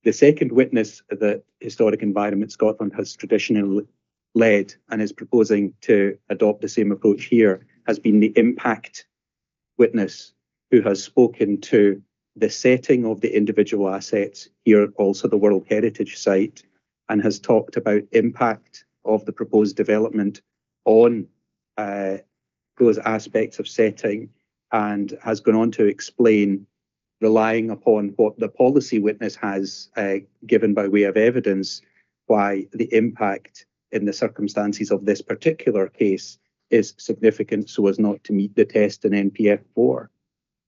The second witness that Historic Environment Scotland has traditionally led and is proposing to adopt the same approach here has been the impact witness, who has spoken to the setting of the individual assets, here also the World Heritage Site, and has talked about impact of the proposed development on those aspects of setting, and has gone on to explain, relying upon what the policy witness has given by way of evidence, why the impact in the circumstances of this particular case is significant so as not to meet the test in NPF4.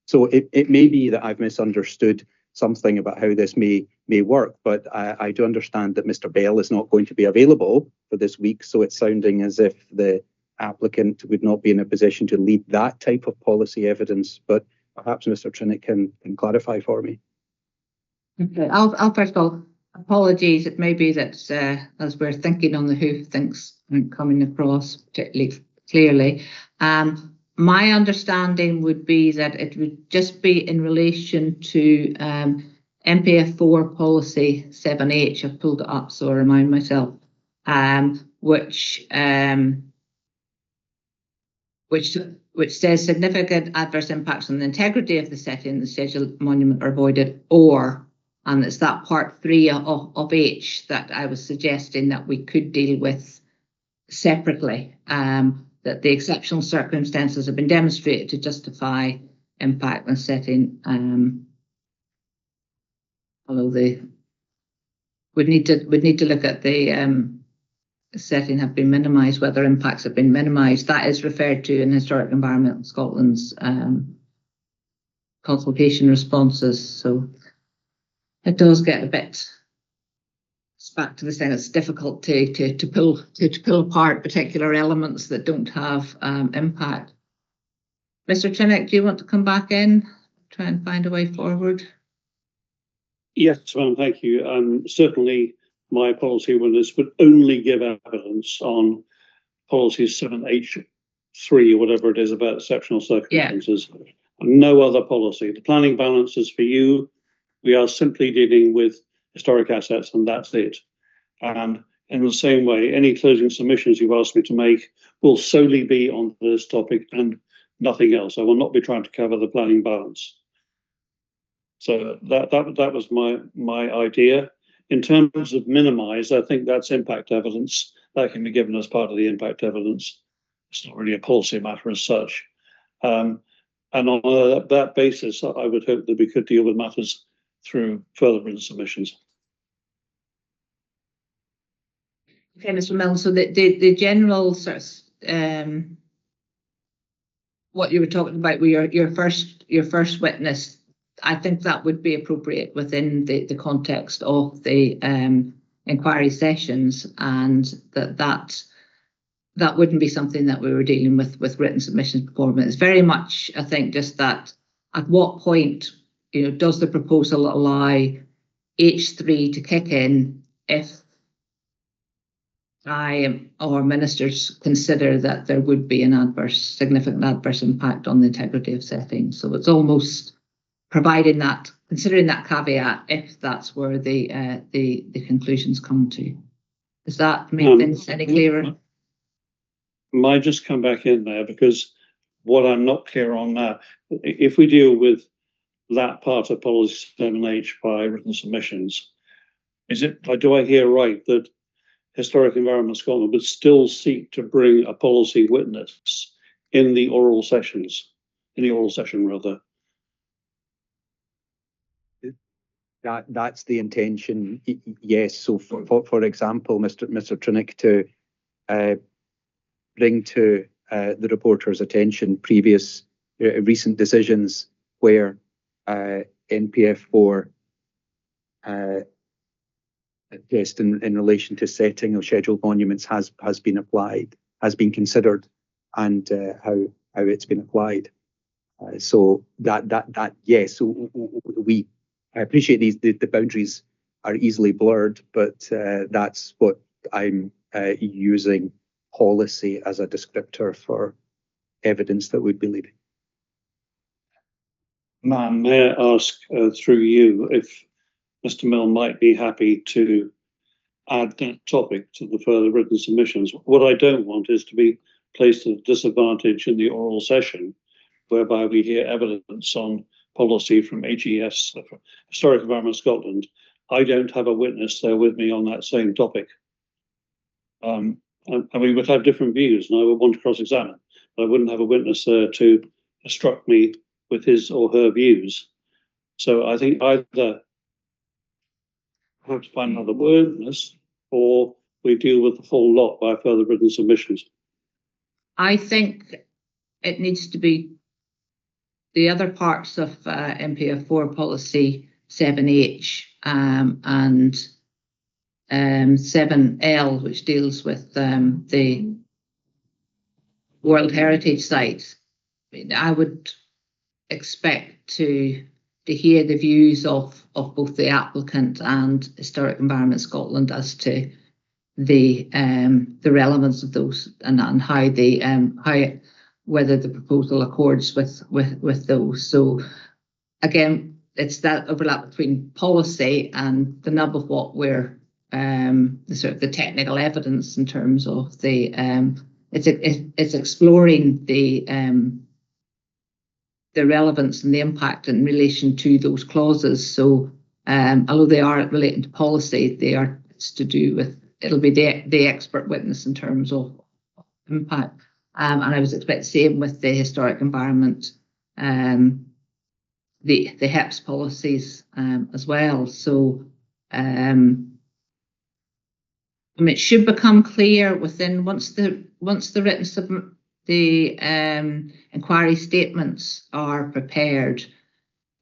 So it may be that I've misunderstood something about how this may work, but I do understand that Mr. Bell is not going to be available for this week, so it's sounding as if the applicant would not be in a position to lead that type of policy evidence, but perhaps Mr. Trinick can clarify for me. Okay, I'll first of all, apologies. It may be that as we're thinking on the hoof, things aren't coming across particularly clearly. My understanding would be that it would just be in relation to NPF4 policy 7H. I've pulled it up so I remind myself, which says significant adverse impacts on the integrity of the setting, the scheduled monument are avoided, and it's that part 3 of H that I was suggesting that we could deal with separately, that the exceptional circumstances have been demonstrated to justify impact on setting, although we'd need to look at the setting have been minimised, whether impacts have been minimised. That is referred to in Historic Environment Scotland's consultation responses. So it does get a bit back to the thing. It's difficult to pull apart particular elements that don't have impact. Mr. Trinick, do you want to come back in, try and find a way forward? Yes, ma'am, thank you. Certainly my policy witness would only give evidence on policy 7H3 or whatever it is about exceptional circumstances. Yeah. No other policy. The planning balance is for you. We are simply dealing with historic assets and that's it. And in the same way, any closing submissions you've asked me to make will solely be on this topic and nothing else. I will not be trying to cover the planning balance. So that was my idea. In terms of minimise, I think that's impact evidence. That can be given as part of the impact evidence. It's not really a policy matter as such. And on that basis, I would hope that we could deal with matters through further written submissions. Okay, Mr. Milne, so the general sort of what you were talking about with your first witness, I think that would be appropriate within the context of the inquiry sessions, and that wouldn't be something that we were dealing with written submissions before. It's very much, I think, just that at what point, does the proposal allow H3 to kick in if I or ministers consider that there would be an significant adverse impact on the integrity of settings. So it's almost providing that, considering that caveat, if that's where the conclusions come to. Does that make things any clearer? Might just come back in there, because what I'm not clear on now, if we deal with that part of policy 7H by written submissions, do I hear right that Historic Environment Scotland would still seek to bring a policy witness in the oral session rather? That's the intention. Yes. So for example, Mr. Trinick, to bring to the reporter's attention previous recent decisions where NPF4 test in relation to setting of scheduled monuments has been applied, has been considered, and how it's been applied. So that yes. So I appreciate the boundaries are easily blurred, but that's what I'm using policy as a descriptor for evidence that would be leading. Ma'am, may I ask through you if Mr. Mill might be happy to add that topic to the further written submissions? What I don't want is to be placed at a disadvantage in the oral session, whereby we hear evidence on policy from HES, Historic Environment Scotland. I don't have a witness there with me on that same topic. And we would have different views, and I would want to cross-examine, but I wouldn't have a witness there to instruct me with his or her views. So I think either we have to find another witness, or we deal with the whole lot by further written submissions. I think it needs to be the other parts of NPF4 policy 7H and 7L, which deals with the World Heritage sites. I would expect to hear the views of both the applicant and Historic Environment Scotland as to the relevance of those and how whether the proposal accords with those. So again, it's that overlap between policy and the nub of what we're the technical evidence in terms of the it's exploring the relevance and the impact in relation to those clauses. So although they are relating to policy, it's to do with, it'll be the expert witness in terms of impact. And I was expecting the same with the historic environment, the HEPS policies as well. So it should become clear within once the written inquiry statements are prepared,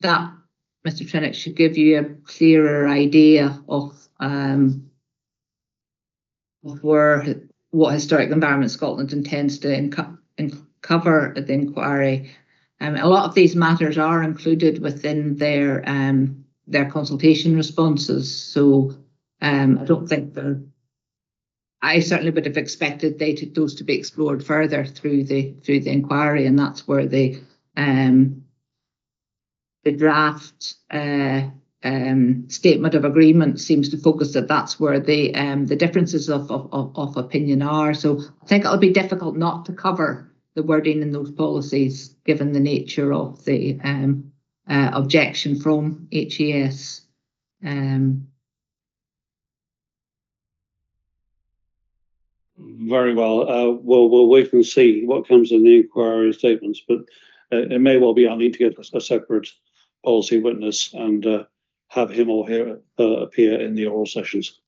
that Mr. Trinick should give you a clearer idea of what Historic Environment Scotland intends to cover at the inquiry. A lot of these matters are included within their consultation responses. So I don't think I certainly would have expected those to be explored further through the inquiry, and that's where the draft statement of agreement seems to focus that that's where the differences of opinion are. So I think it'll be difficult not to cover the wording in those policies, given the nature of the objection from HES. Very well. We'll wait and see what comes in the inquiry statements, but it may well be I need to get a separate policy witness and have him or her appear in the oral sessions.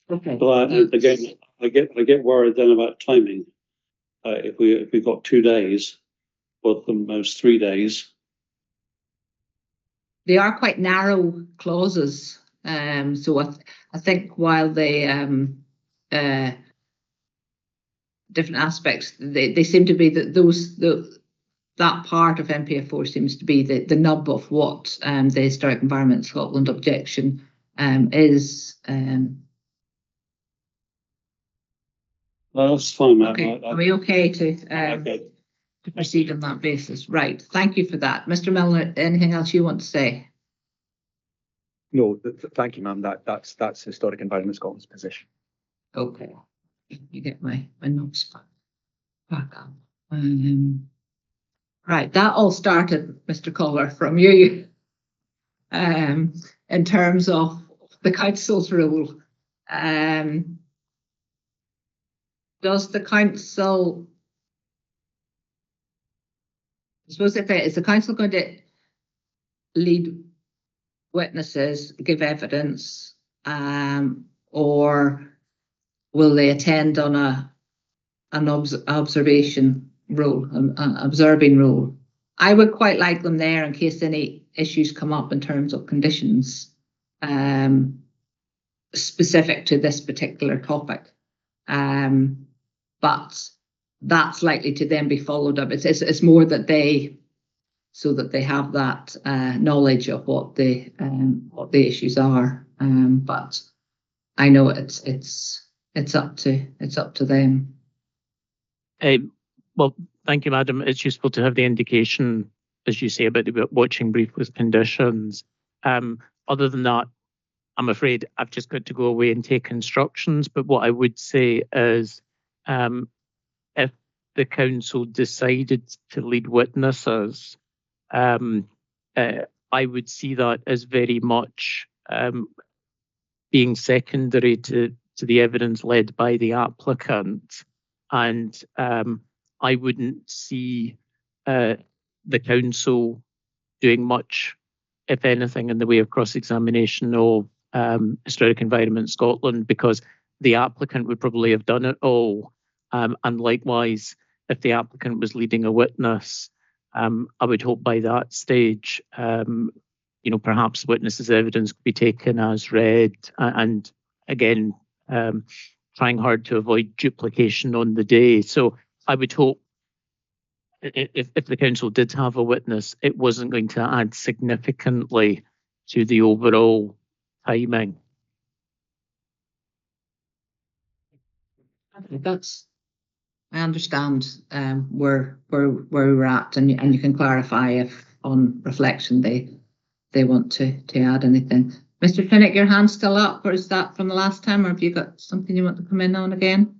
Okay. But again, I get worried then about timing. If we've got 2 days, or the most 3 days. They are quite narrow clauses. So I think while they different aspects, they seem to be that part of NPF4 seems to be the nub of what the Historic Environment Scotland objection is. That's fine, ma'am. Okay, are we okay to Okay. proceed on that basis? Right, thank you for that. Mr. Milner, anything else you want to say? No, thank you, ma'am. That's Historic Environment Scotland's position. Okay, you get my notes back up. Right, that all started, Mr. Collar, from you in terms of the council's role. Does the council, I suppose, is the council going to lead witnesses, give evidence, or will they attend on an observation role, an observing role? I would quite like them there in case any issues come up in terms of conditions specific to this particular topic. But that's likely to then be followed up. It's more that they, so that they have that knowledge of what the issues are. But I know it's up to them. Well, thank you, madam. It's useful to have the indication, as you say, about the watching brief with conditions. Other than that, I'm afraid I've just got to go away and take instructions. But what I would say is, if the council decided to lead witnesses, I would see that as very much being secondary to the evidence led by the applicant. And I wouldn't see the council doing much, if anything, in the way of cross-examination of Historic Environment Scotland, because the applicant would probably have done it all. And likewise, if the applicant was leading a witness, I would hope by that stage, perhaps the witness's evidence could be taken as read, and again, trying hard to avoid duplication on the day. So I would hope if the council did have a witness, it wasn't going to add significantly to the overall timing. I understand where we're at, and you can clarify if on reflection they want to add anything. Mr. Finnick, your hand's still up, or is that from the last time, or have you got something you want to come in on again?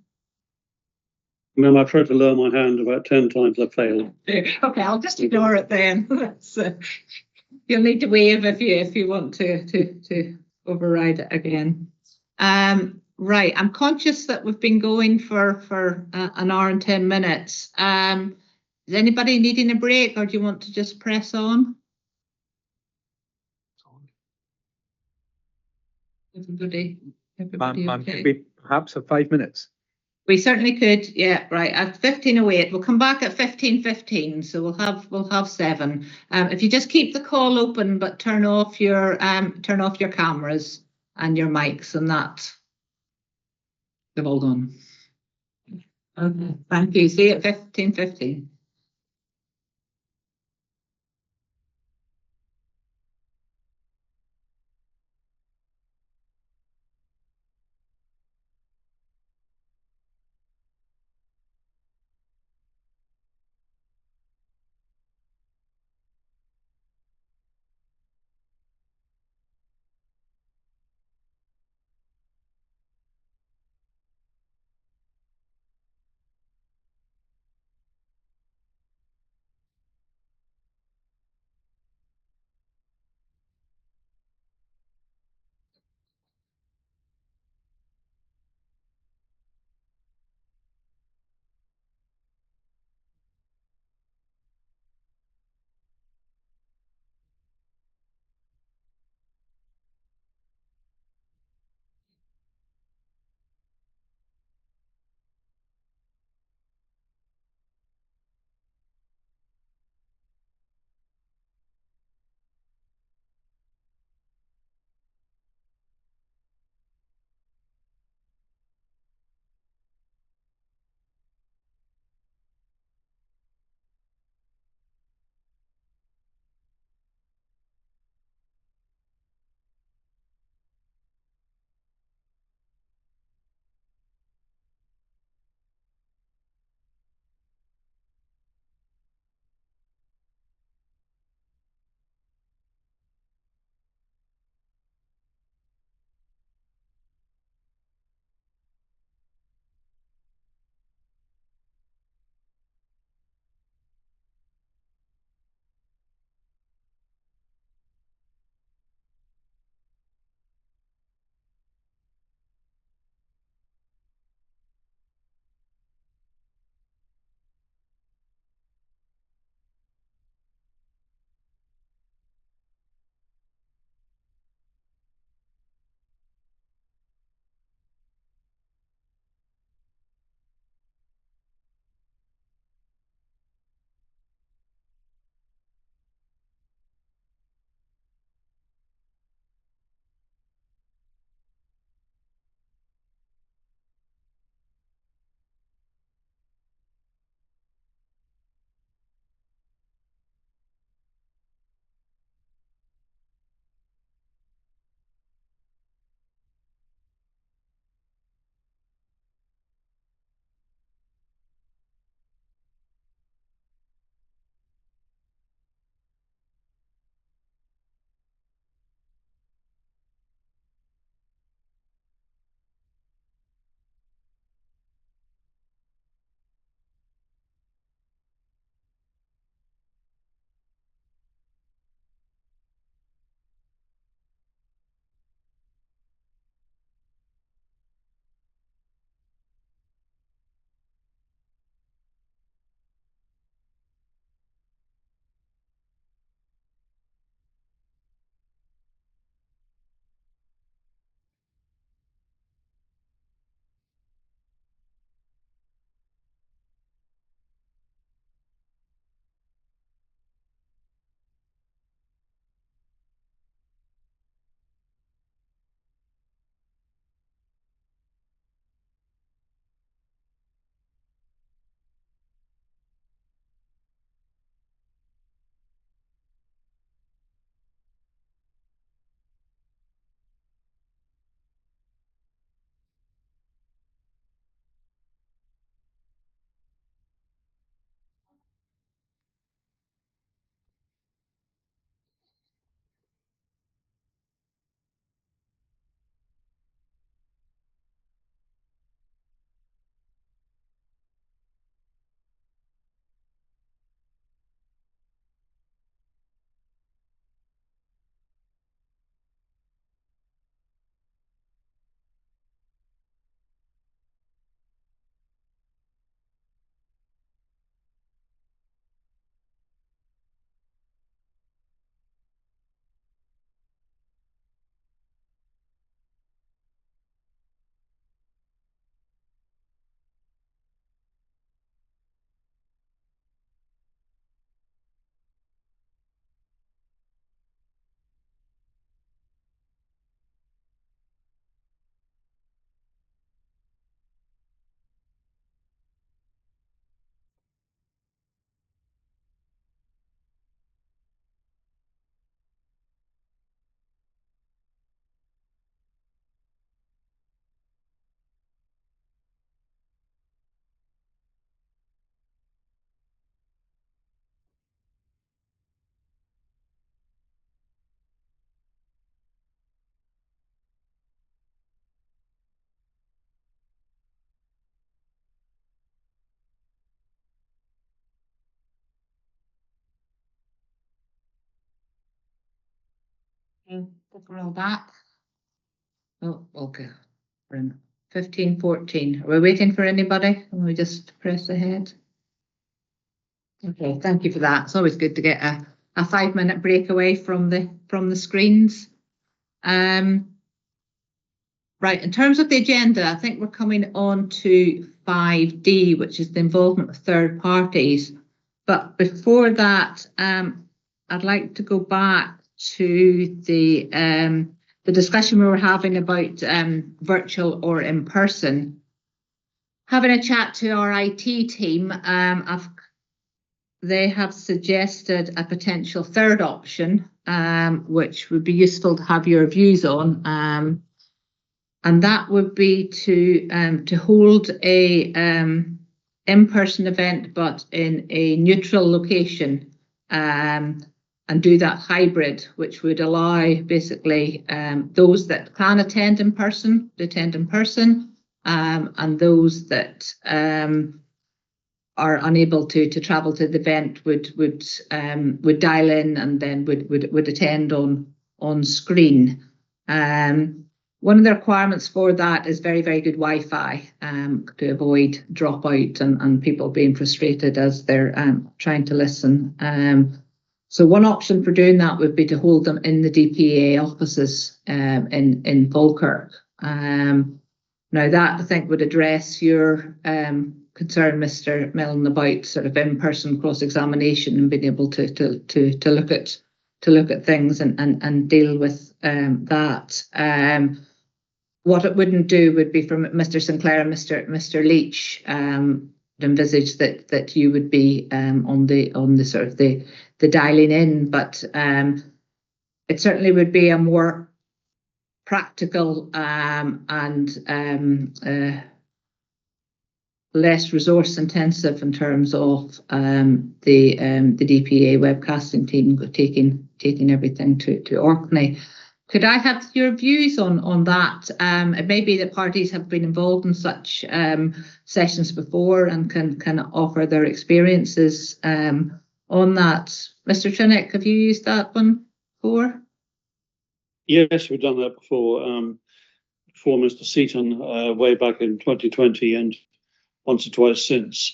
Ma'am, I've tried to lower my hand about 10 times. I've failed. Okay, I'll just ignore it then. You'll need to wave if you want to override it again. Right, I'm conscious that we've been going for an hour and 10 minutes. Is anybody needing a break, or do you want to just press on? Everybody Ma'am, okay? could we perhaps have 5 minutes? We certainly could, yeah, right. At 15:08, we'll come back at 15:15, so we'll have 7. If you just keep the call open, but turn off your cameras and your mics, and that they've all gone. Okay, thank you. See you at 15:15. Roll back. Oh, okay. We're in 15:14. Are we waiting for anybody? Can we just press ahead? Okay, thank you for that. It's always good to get a 5-minute break away from the screens. Right, in terms of the agenda, I think we're coming on to 5D, which is the involvement of third parties. But before that, I'd like to go back to the discussion we were having about virtual or in person. Having a chat to our IT team, they have suggested a potential third option, which would be useful to have your views on. And that would be to hold a in-person event, but in a neutral location, and do that hybrid, which would allow basically those that can attend in person to attend in person, and those that are unable to travel to the event would dial in and then would attend on screen. One of the requirements for that is very, very good Wi-Fi to avoid dropout and people being frustrated as they're trying to listen. So one option for doing that would be to hold them in the DPA offices in Falkirk. Now that I think would address your concern, Mr. Milne, about sort of in-person cross-examination and being able to look at things and deal with that. What it wouldn't do would be from Mr. Sinclair and Mr. Leach envisage that you would be on the sort of the dialing in, but it certainly would be a more practical and less resource intensive in terms of the DPA webcasting team taking everything to Orkney. Could I have your views on that? It may be that parties have been involved in such sessions before and can offer their experiences on that. Mr. Trinnick, have you used that one before? Yes, we've done that before. For Mr. Seaton way back in 2020 and once or twice since.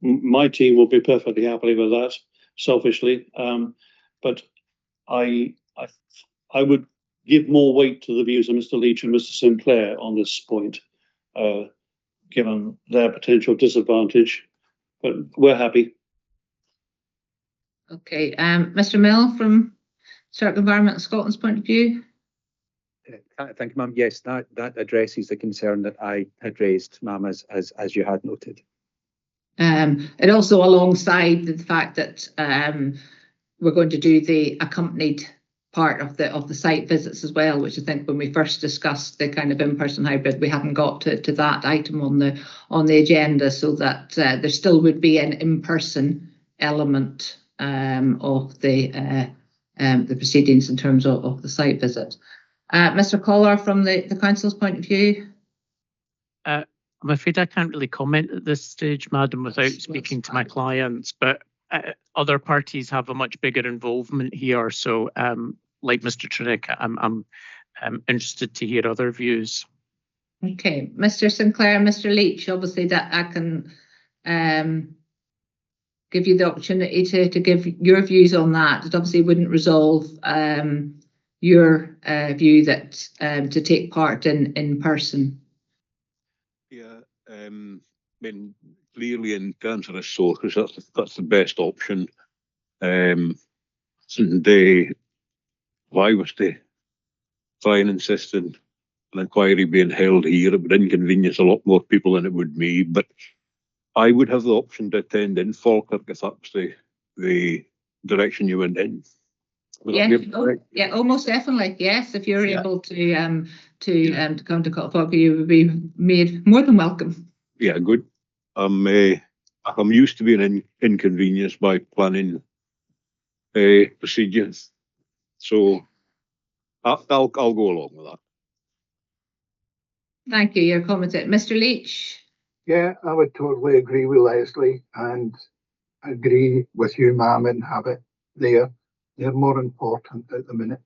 My team will be perfectly happy with that, selfishly, but I would give more weight to the views of Mr. Leach and Mr. Sinclair on this point, given their potential disadvantage. But we're happy. Okay, Mr. Mill, from Circuit Environment Scotland's point of view. Thank you, ma'am. Yes, that addresses the concern that I had raised, ma'am, as you had noted. And also alongside the fact that we're going to do the accompanied part of the site visits as well, which I think when we first discussed the kind of in-person hybrid, we hadn't got to that item on the agenda, so that there still would be an in-person element of the proceedings in terms of the site visit. Mr. Collar, from the council's point of view. I'm afraid I can't really comment at this stage, Madam, without speaking to my clients, but other parties have a much bigger involvement here. So like Mr. Trinnick, I'm interested to hear other views. Okay, Mr. Sinclair, Mr. Leach, obviously that I can give you the opportunity to give your views on that. It obviously wouldn't resolve your view that to take part in person. Yeah, I mean, clearly in terms of resources, that's the best option. If I was to try and insist on an inquiry being held here, it would inconvenience a lot more people than it would me. But I would have the option to attend in Falkirk if that's the direction you went in. Yeah, almost definitely. Yes, if you're able to come to Falkirk, you would be made more than welcome. Yeah, good. I'm used to being inconvenienced by planning procedures, so I'll go along with that. Thank you. Your comment, Mr. Leach. Yeah, I would totally agree with Leslie and agree with you, ma'am, and have it there. They're more important at the minute.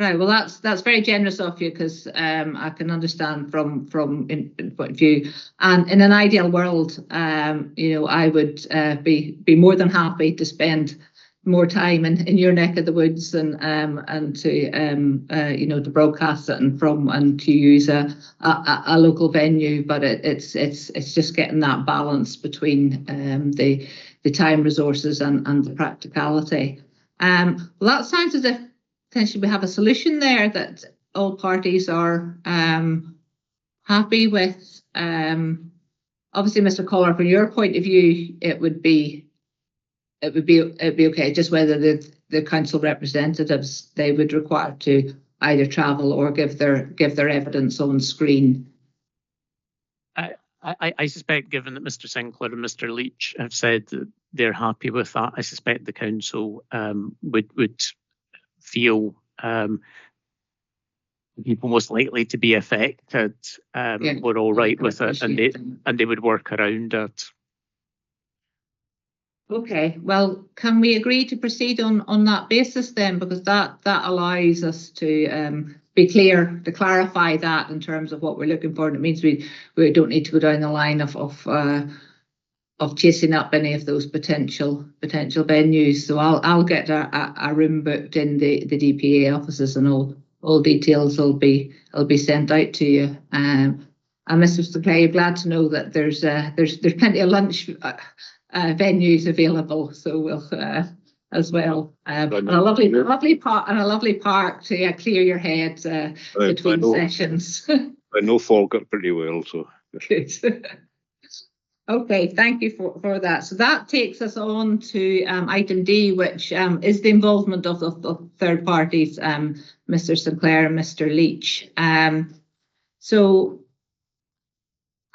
Right. Well, that's very generous of you, because I can understand from in point of view. And in an ideal world, I would be more than happy to spend more time in your neck of the woods and to to broadcast it and to use a local venue. But it's just getting that balance between the time resources and the practicality. Well, that sounds as if potentially we have a solution there that all parties are happy with. Obviously, Mr. Collar, from your point of view, it would be okay. Just whether the council representatives, they would require to either travel or give their evidence on screen. I suspect, given that Mr. Sinclair and Mr. Leach have said that they're happy with that, I suspect the council would feel people most likely to be affected were all right with it, and they would work around it. Okay, well, can we agree to proceed on that basis then? Because that allows us to be clear, to clarify that in terms of what we're looking for, and it means we don't need to go down the line of chasing up any of those potential venues. So I'll get a room booked in the DPA offices, and all details will be sent out to you. And Mr. Sinclair, you're glad to know that there's plenty of lunch venues available, so we'll as well, and a lovely park to clear your head between sessions. I know Falkirk pretty well, so good. Okay, thank you for that. So that takes us on to item D, which is the involvement of third parties, Mr. Sinclair and Mr. Leach. So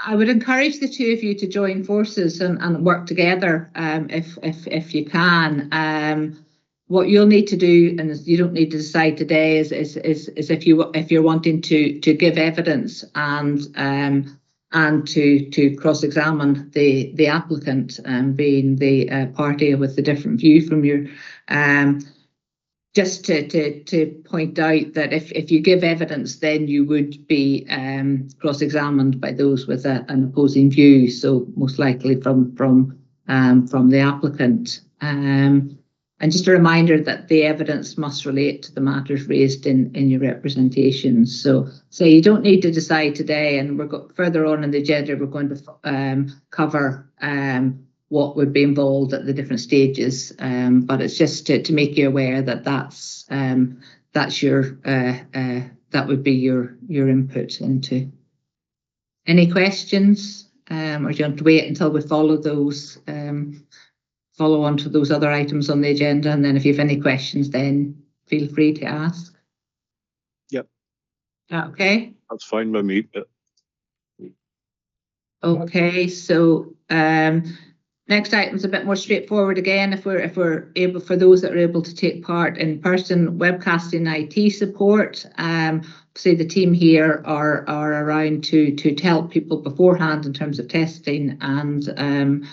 I would encourage the two of you to join forces and work together if you can. What you'll need to do, and you don't need to decide today, is if you're wanting to give evidence and to cross-examine the applicant, being the party with the different view from you. Just to point out that if you give evidence, then you would be cross-examined by those with an opposing view, so most likely from the applicant. And just a reminder that the evidence must relate to the matters raised in your representations. So you don't need to decide today, and we're further on in the agenda, we're going to cover what would be involved at the different stages. But it's just to make you aware that that's your that would be your input into. Any questions, or do you want to wait until we follow on to those other items on the agenda, and then if you have any questions, then feel free to ask. Yep. Okay. That's fine by me. Okay, so next item is a bit more straightforward again. If we're able, for those that are able to take part in person, webcasting IT support. Say the team here are around to help people beforehand in terms of testing and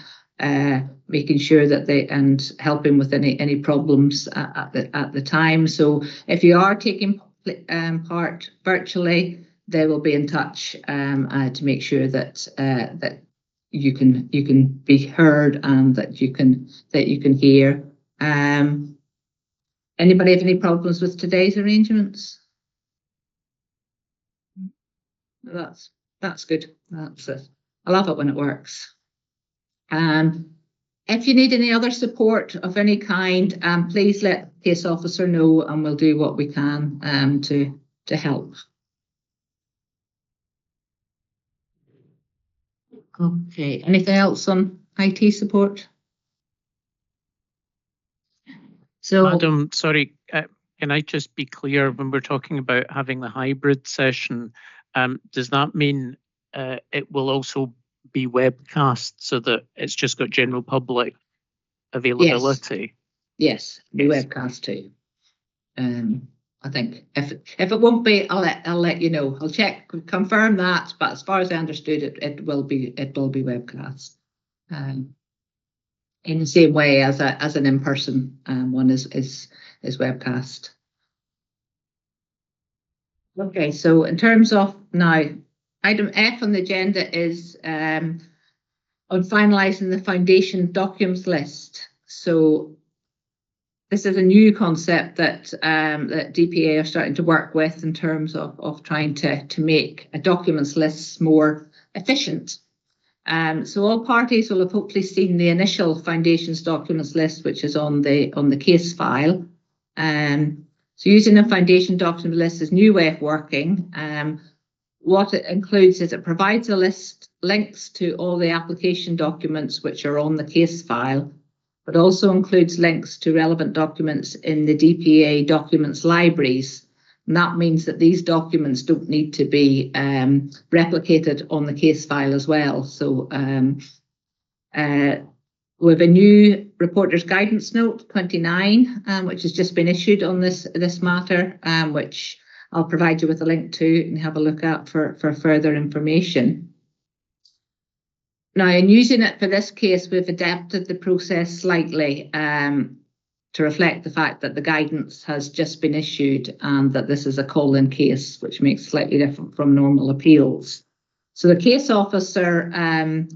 making sure that and helping with any problems at the time. So if you are taking part virtually, they will be in touch to make sure that that you can be heard and that you can hear. Anybody have any problems with today's arrangements? That's good. That's it. I love it when it works. If you need any other support of any kind, please let the case officer know, and we'll do what we can to help. Okay, anything else on IT support? So, Madam, sorry, can I just be clear when we're talking about having the hybrid session? Does that mean it will also be webcast so that it's just got general public availability? Yes, be webcast too. I think if it won't be, I'll let you know. I'll check, confirm that. But as far as I understood it, it will be webcast. In the same way as an in-person one is webcast. Okay, so in terms of now, item F on the agenda is on finalising the foundation documents list. So this is a new concept that that DPA are starting to work with in terms of trying to make a documents list more efficient. So all parties will have hopefully seen the initial foundations documents list, which is on the case file. So using a foundation document list is a new way of working. What it includes is it provides a list, links to all the application documents which are on the case file, but also includes links to relevant documents in the DPA documents libraries. And that means that these documents don't need to be replicated on the case file as well. So we have a new Reporter's Guidance Note 29, which has just been issued on this matter, which I'll provide you with a link to and have a look at for further information. Now, in using it for this case, we've adapted the process slightly to reflect the fact that the guidance has just been issued and that this is a call-in case, which makes it slightly different from normal appeals. So the case officer,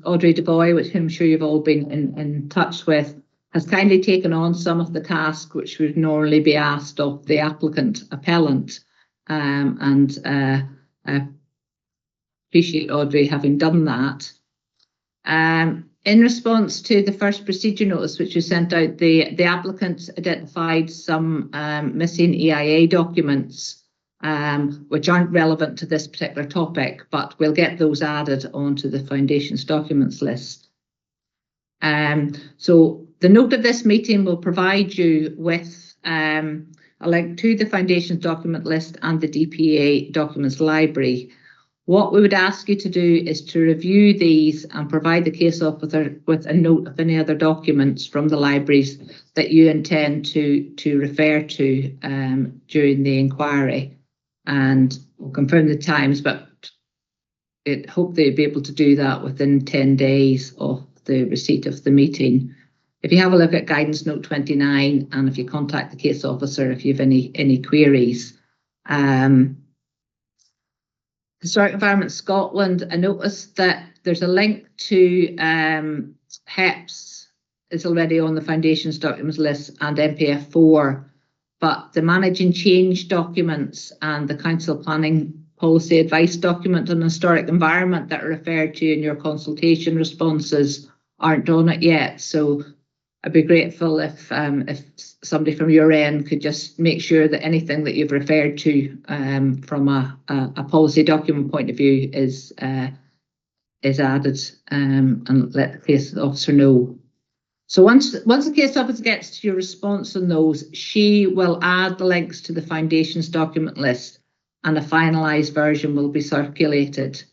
Audrey DeBoy, with whom I'm sure you've all been in touch with, has kindly taken on some of the tasks which would normally be asked of the applicant appellant. And I appreciate Audrey having done that. In response to the first procedure notice, which was sent out, the applicant identified some missing EIA documents, which aren't relevant to this particular topic, but we'll get those added onto the foundations documents list. So the note of this meeting will provide you with a link to the foundations document list and the DPA documents library. What we would ask you to do is to review these and provide the case officer with a note of any other documents from the libraries that you intend to refer to during the inquiry. And we'll confirm the times, but I hope they'll be able to do that within 10 days of the receipt of the meeting. If you have a look at Guidance Note 29, and if you contact the case officer if you have any queries. Historic Environment Scotland, I noticed that there's a link to HEPS is already on the foundations documents list and MPF4, but the managing change documents and the council planning policy advice document on historic environment that are referred to in your consultation responses aren't on it yet. So I'd be grateful if somebody from your end could just make sure that anything that you've referred to from a policy document point of view is added and let the case officer know. So once the case officer gets to your response on those, she will add the links to the foundations document list and a finalised version will be circulated.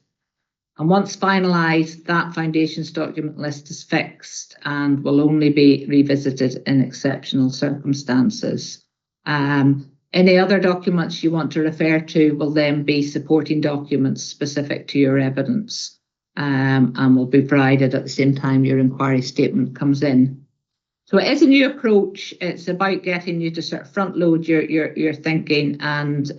And once finalised, that foundations document list is fixed and will only be revisited in exceptional circumstances. Any other documents you want to refer to will then be supporting documents specific to your evidence and will be provided at the same time your inquiry statement comes in. So it is a new approach. It's about getting you to sort of front load your thinking and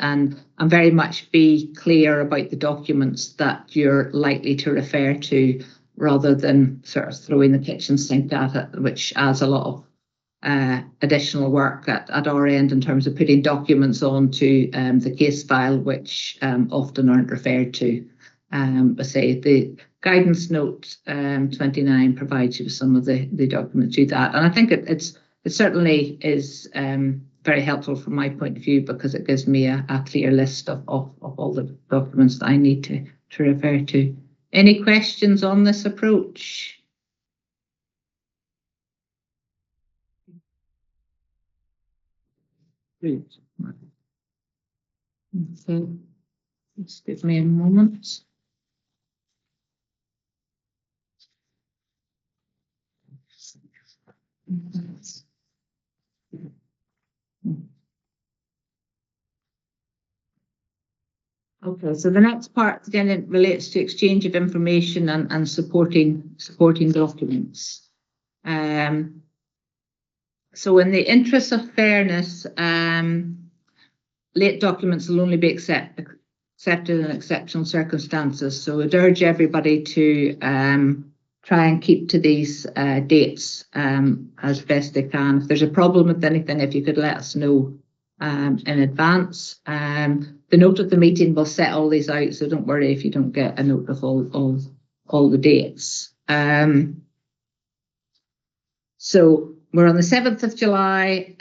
very much be clear about the documents that you're likely to refer to rather than sort of throwing the kitchen sink at it, which adds a lot of additional work at our end in terms of putting documents onto the case file, which often aren't referred to. I say the Guidance Note 29 provides you with some of the documents to that, and I think it certainly is very helpful from my point of view because it gives me a clear list of all the documents that I need to refer to. Any questions on this approach? Okay, just give me a moment. Okay, so the next part then relates to exchange of information and supporting documents. So in the interest of fairness, late documents will only be accepted in exceptional circumstances. So I'd urge everybody to try and keep to these dates as best they can. If there's a problem with anything, if you could let us know in advance. The note of the meeting will set all these out, so don't worry if you don't get a note of all the dates. So we're on the 7th of July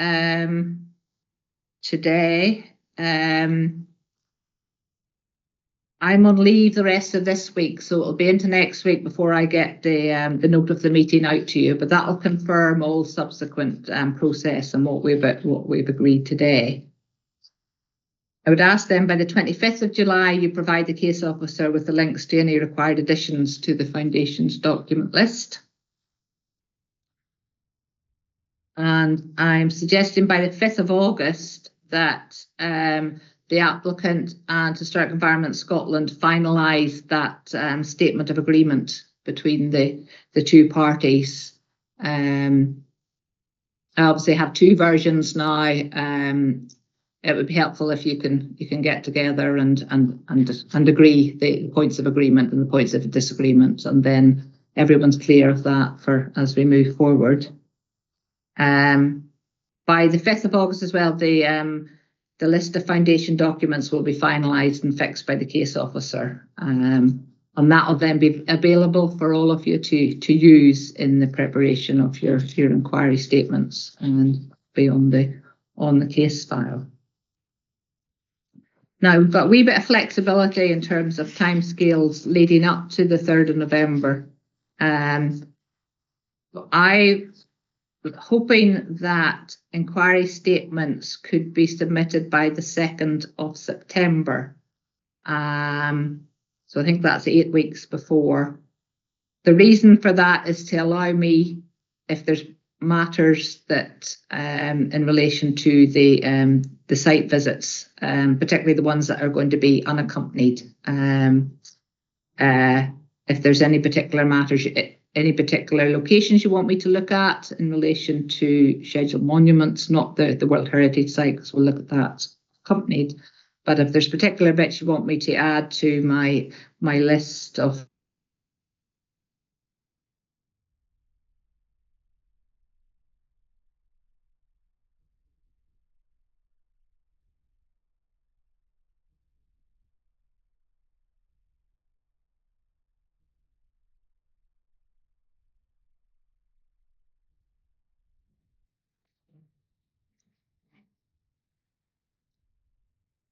today. I'm on leave the rest of this week, so it'll be into next week before I get the note of the meeting out to you. But that'll confirm all subsequent process and what we've agreed today. I would ask then by the 25th of July you provide the case officer with the links to any required additions to the Foundation's document list. And I'm suggesting by the 5th of August that the applicant and Historic Environment Scotland finalise that statement of agreement between the two parties. I obviously have two versions now. It would be helpful if you can get together and agree the points of agreement and the points of disagreement, and then everyone's clear of that for as we move forward. By the 5th of August as well, the list of Foundation documents will be finalised and fixed by the case officer, and that will then be available for all of you to use in the preparation of your inquiry statements and be on the case file. Now we've got a wee bit of flexibility in terms of timescales leading up to the 3rd of November. I hoping that inquiry statements could be submitted by the 2nd of September. So I think that's 8 weeks before. The reason for that is to allow me, if there's matters that in relation to the site visits, particularly the ones that are going to be unaccompanied, if there's any particular matters, any particular locations you want me to look at in relation to scheduled monuments, not the World Heritage Site, because we'll look at that accompanied. But if there's particular bits you want me to add to my list of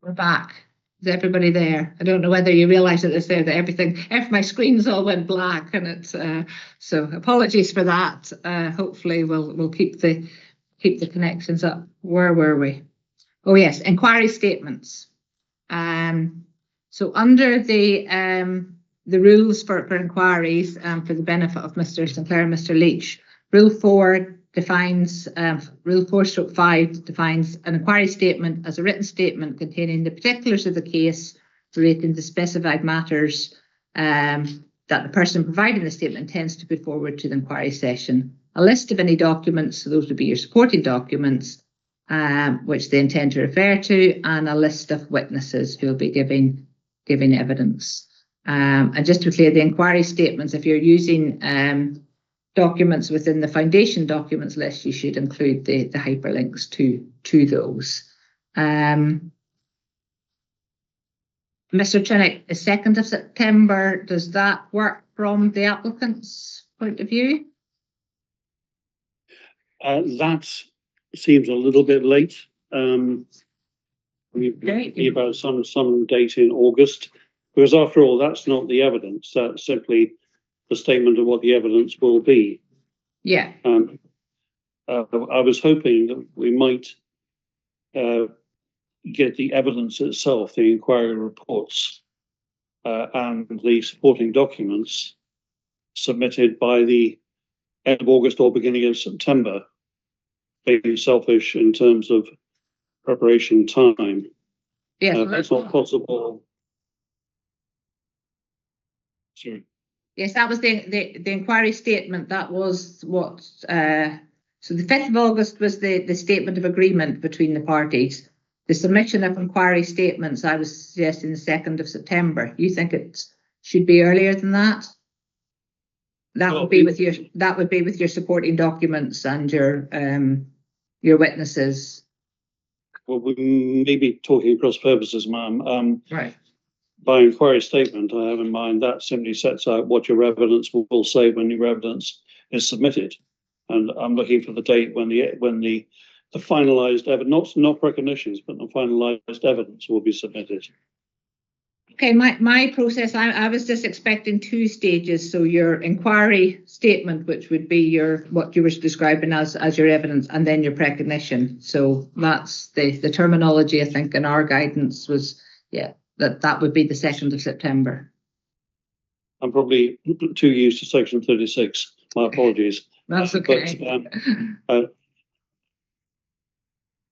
We're back. Is everybody there? I don't know whether you realise that it's there, that everything, if my screens all went black, and it's so apologies for that. Hopefully we'll keep the connections up. Where were we? Oh yes, inquiry statements. So under the rules for inquiries, for the benefit of Mr. Sinclair and Mr. Leach, Rule 4 defines, Rule 4/5 defines an inquiry statement as a written statement containing the particulars of the case relating to specified matters that the person providing the statement intends to put forward to the inquiry session. A list of any documents, so those would be your supporting documents, which they intend to refer to, and a list of witnesses who will be giving evidence. And just to be clear, the inquiry statements, if you're using documents within the Foundation documents list, you should include the hyperlinks to those. Mr. Chinnick, the 2nd of September, does that work from the applicant's point of view? That seems a little bit late. Maybe about some date in August, because after all, that's not the evidence. That's simply the statement of what the evidence will be. Yeah. I was hoping that we might get the evidence itself, the inquiry reports, and the supporting documents submitted by the end of August or beginning of September, being selfish in terms of preparation time. Yes, that's not possible. Sorry. Yes, that was the inquiry statement. That was what. So the 5th of August was the statement of agreement between the parties. the submission of inquiry statements, I was suggesting the 2nd of September. You think it should be earlier than that? That would be with your supporting documents and your witnesses. Well, we may be talking across purposes, ma'am. Right. By inquiry statement, I have in mind that simply sets out what your evidence will say when your evidence is submitted, and I'm looking for the date when the finalised evidence, not recognitions, but the finalised evidence will be submitted. Okay, my process, I was just expecting 2 stages. So your inquiry statement, which would be what you were describing as your evidence, and then your precognition. So that's the terminology, I think, in our guidance was, yeah, that would be the 2nd of September. I'm probably too used to section 36. My apologies. That's okay. But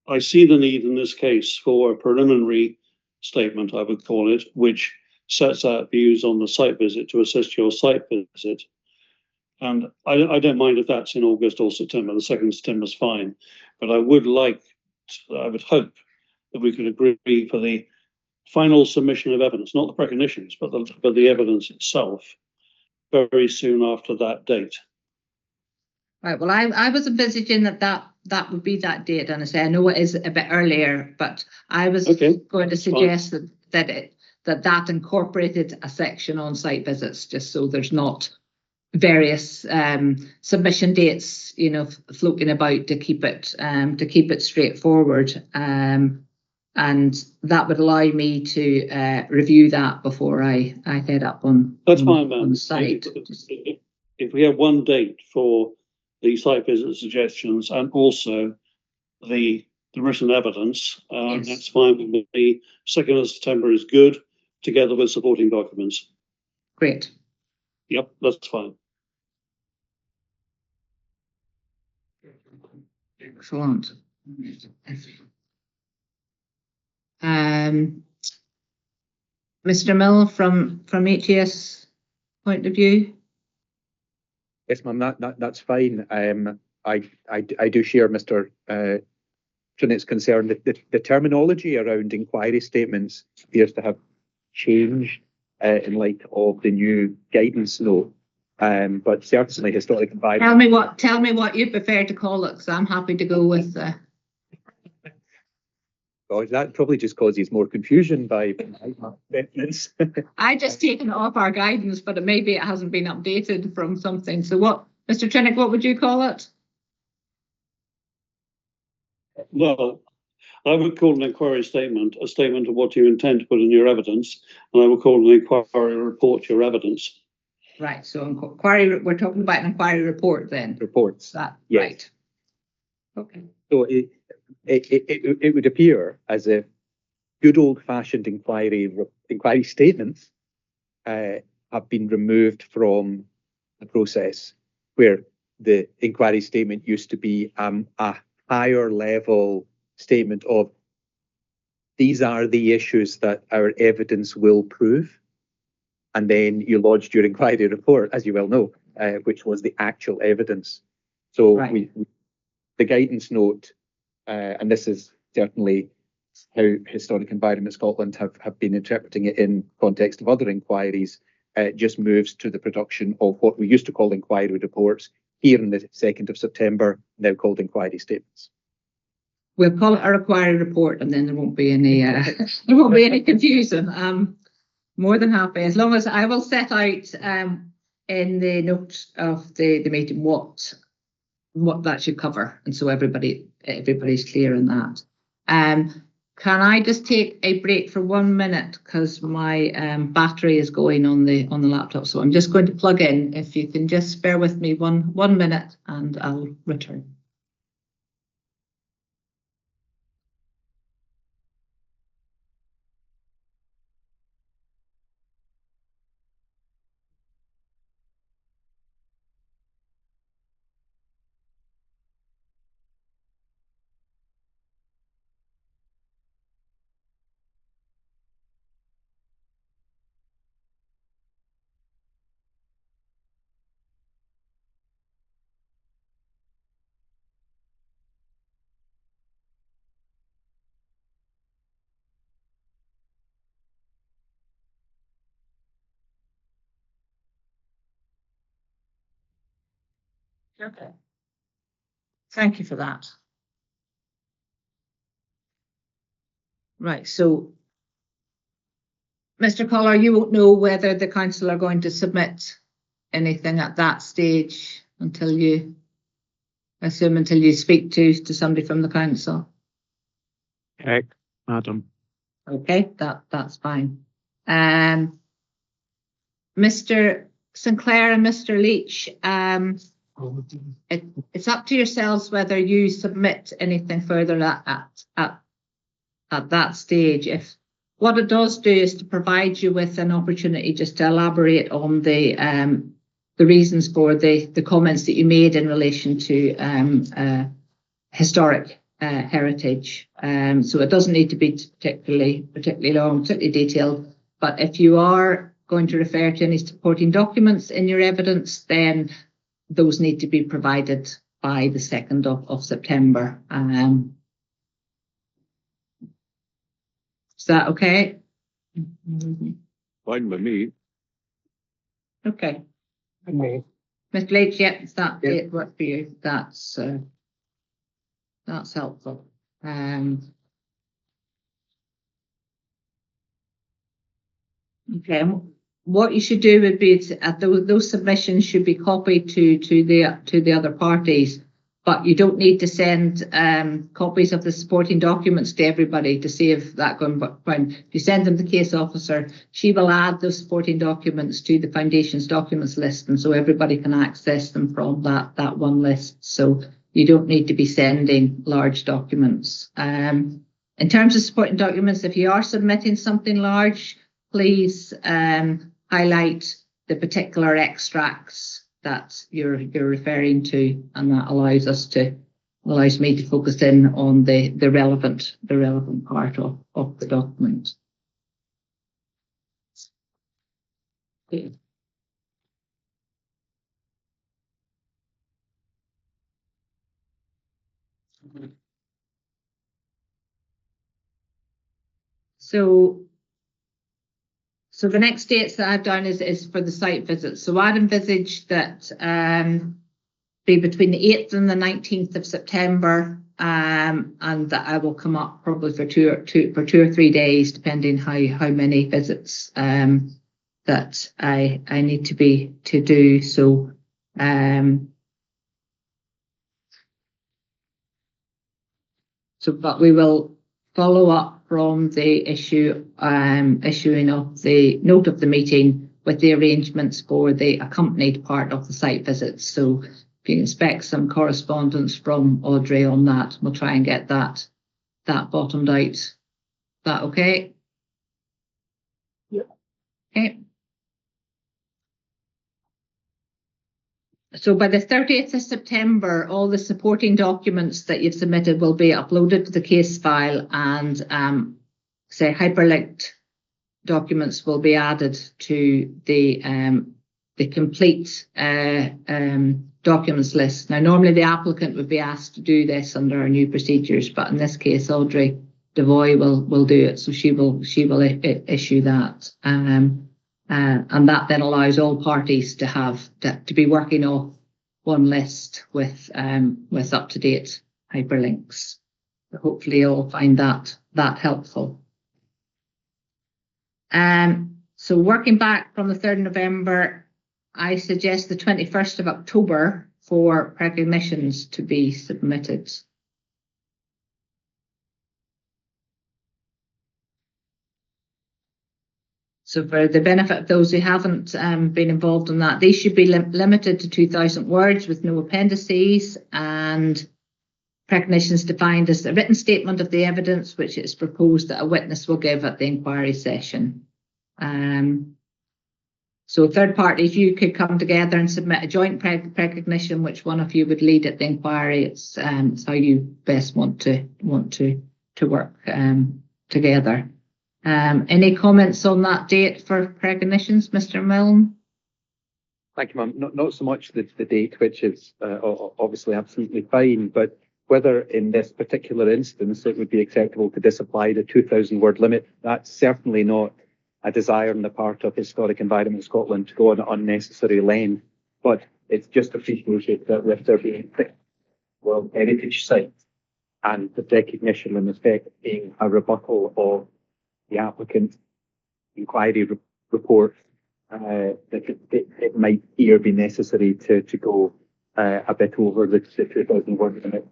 I see the need in this case for a preliminary statement, I would call it, which sets out views on the site visit to assist your site visit. And I don't mind if that's in August or September. The 2nd of September is fine. But I would hope that we could agree for the final submission of evidence, not the precognitions, but the evidence itself, very soon after that date. Right. Well, I was envisaging that would be that date, and I know it is a bit earlier, but I was going to suggest that incorporated a section on site visits, just so there's not various submission dates, floating about, to keep it straightforward. And that would allow me to review that before I head up on. That's fine, ma'am. On site. If we have one date for the site visit suggestions and also the written evidence, Yes. That's fine with me. 2nd of September is good, together with supporting documents. Great. Yep, that's fine. Excellent. Mr. Mill, from HES point of view. Yes, ma'am, that's fine. I do share Mr. Trinnett's concern that the terminology around inquiry statements appears to have changed in light of the new guidance note. But certainly historic environment. Tell me what you prefer to call it, because I'm happy to go with. Well, that probably just causes more confusion by reference. I just taken it off our guidance, but maybe it hasn't been updated from something. So what, Mr. Trinnick, what would you call it? Well, I would call an inquiry statement a statement of what you intend to put in your evidence, and I would call an inquiry report your evidence. Right. So inquiry, we're talking about an inquiry report then. Reports. That yes. Right. Okay. So it would appear as if good old-fashioned inquiry statements have been removed from the process, where the inquiry statement used to be a higher level statement of these are the issues that our evidence will prove, and then you lodged your inquiry report, as you well know, which was the actual evidence. So right. The guidance note, and this is certainly how Historic Environment Scotland have been interpreting it in context of other inquiries, just moves to the production of what we used to call inquiry reports, here on the 2nd of September, now called inquiry statements. We'll call it a inquiry report, and then there won't be any confusion. More than happy, as long as I will set out in the notes of the meeting what that should cover, and so everybody's clear on that. Can I just take a break for 1 minute, because my battery is going on the laptop, so I'm just going to plug in. If you can just bear with me one minute, and I'll return. Okay. Thank you for that. Right, so Mr. Collar, you won't know whether the council are going to submit anything at that stage until you, until you speak to somebody from the council. Correct, madam. Okay, that's fine. Mr. Sinclair and Mr. Leach, it's up to yourselves whether you submit anything further at that stage. If what it does do is to provide you with an opportunity just to elaborate on the reasons for the comments that you made in relation to historic heritage. So it doesn't need to be particularly long, particularly detailed. But if you are going to refer to any supporting documents in your evidence, then those need to be provided by the 2nd of September. Is that okay? Fine with me. Okay. Me. Ms. Leach, yeah, does that date work for you? That's helpful. Okay. What you should do would be those submissions should be copied to the other parties, but you don't need to send copies of the supporting documents to everybody to save that going. But if you send them to the case officer, she will add those supporting documents to the foundation's documents list, and so everybody can access them from that one list. So you don't need to be sending large documents. In terms of supporting documents, if you are submitting something large, please highlight the particular extracts that you're referring to, and that allows me to focus in on the relevant part of the document. Okay. So the next dates that I've done is for the site visits. So I'd envisage that be between the 8th and the 19th of September, and that I will come up probably for two or 3 days, depending how many visits that I need to do. So but we will follow up from the issuing of the note of the meeting with the arrangements for the accompanied part of the site visits. So if you can expect some correspondence from Audrey on that, we'll try and get that bottomed out. Is that okay? Yeah. Okay. So by the 30th of September, all the supporting documents that you've submitted will be uploaded to the case file, and say hyperlinked documents will be added to the complete documents list. Now, normally the applicant would be asked to do this under our new procedures, but in this case, Audrey Devoy will do it. So she will issue that. And that then allows all parties to be working off one list with up-to-date hyperlinks. So hopefully you'll find that helpful. So working back from the 3rd of November, I suggest the 21st of October for recognitions to be submitted. So for the benefit of those who haven't been involved in that, they should be limited to 2,000 words with no appendices, and recognitions defined as a written statement of the evidence which is proposed that a witness will give at the inquiry session. So third parties, you could come together and submit a joint recognition, which one of you would lead at the inquiry. It's how you best want to work together. Any comments on that date for recognitions, Mr. Milne? Thank you, ma'am. Not so much the date, which is obviously absolutely fine, but whether in this particular instance it would be acceptable to disapply the 2,000 word limit. That's certainly not a desire on the part of Historic Environment Scotland to go on unnecessary length. But it's just appreciated that with there being World Heritage sites and the recognition in effect being a rebuttal of the applicant's inquiry report, that it might here be necessary to go a bit over the 2,000 word limit.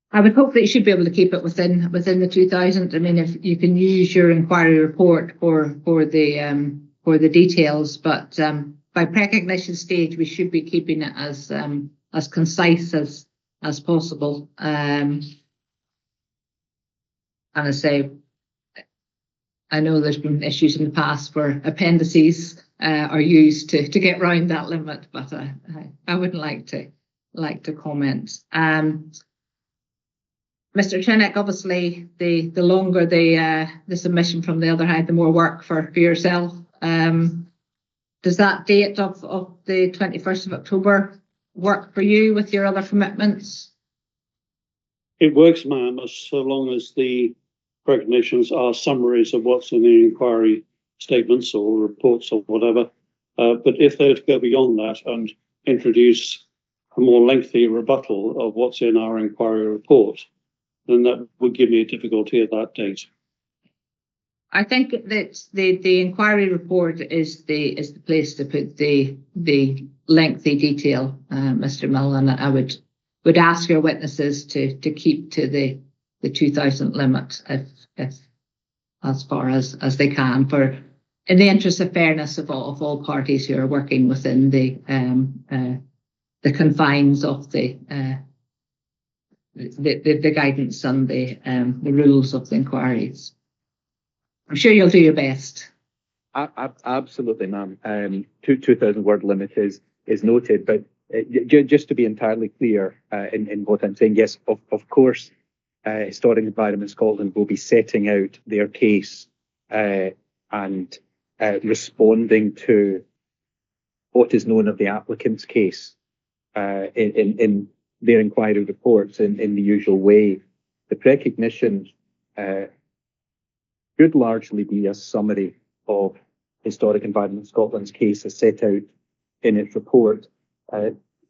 I would hope that you should be able to keep it within the 2,000. I mean, if you can use your inquiry report for the details, but by recognition stage, we should be keeping it as concise as possible. And I say, I know there's been issues in the past where appendices are used to get round that limit, but I wouldn't like to comment. Mr. Chinnock, obviously, the longer the submission from the other hand, the more work for yourself. Does that date of the 21st of October work for you with your other commitments? It works, ma'am, so long as the recognitions are summaries of what's in the inquiry statements or reports or whatever. But if they're to go beyond that and introduce a more lengthy rebuttal of what's in our inquiry report, then that would give me a difficulty at that date. I think that the inquiry report is the place to put the lengthy detail, Mr. Mill, and I would ask your witnesses to keep to the 2,000 limit if as far as they can, for in the interest of fairness of all parties who are working within the confines of the guidance and the rules of the inquiries. I'm sure you'll do your best. Absolutely, ma'am. 2,000 word limit is noted, but just to be entirely clear in what I'm saying, yes, of course, Historic Environment Scotland will be setting out their case and responding to what is known of the applicant's case in their inquiry reports in the usual way. The recognition should largely be a summary of Historic Environment Scotland's case as set out in its report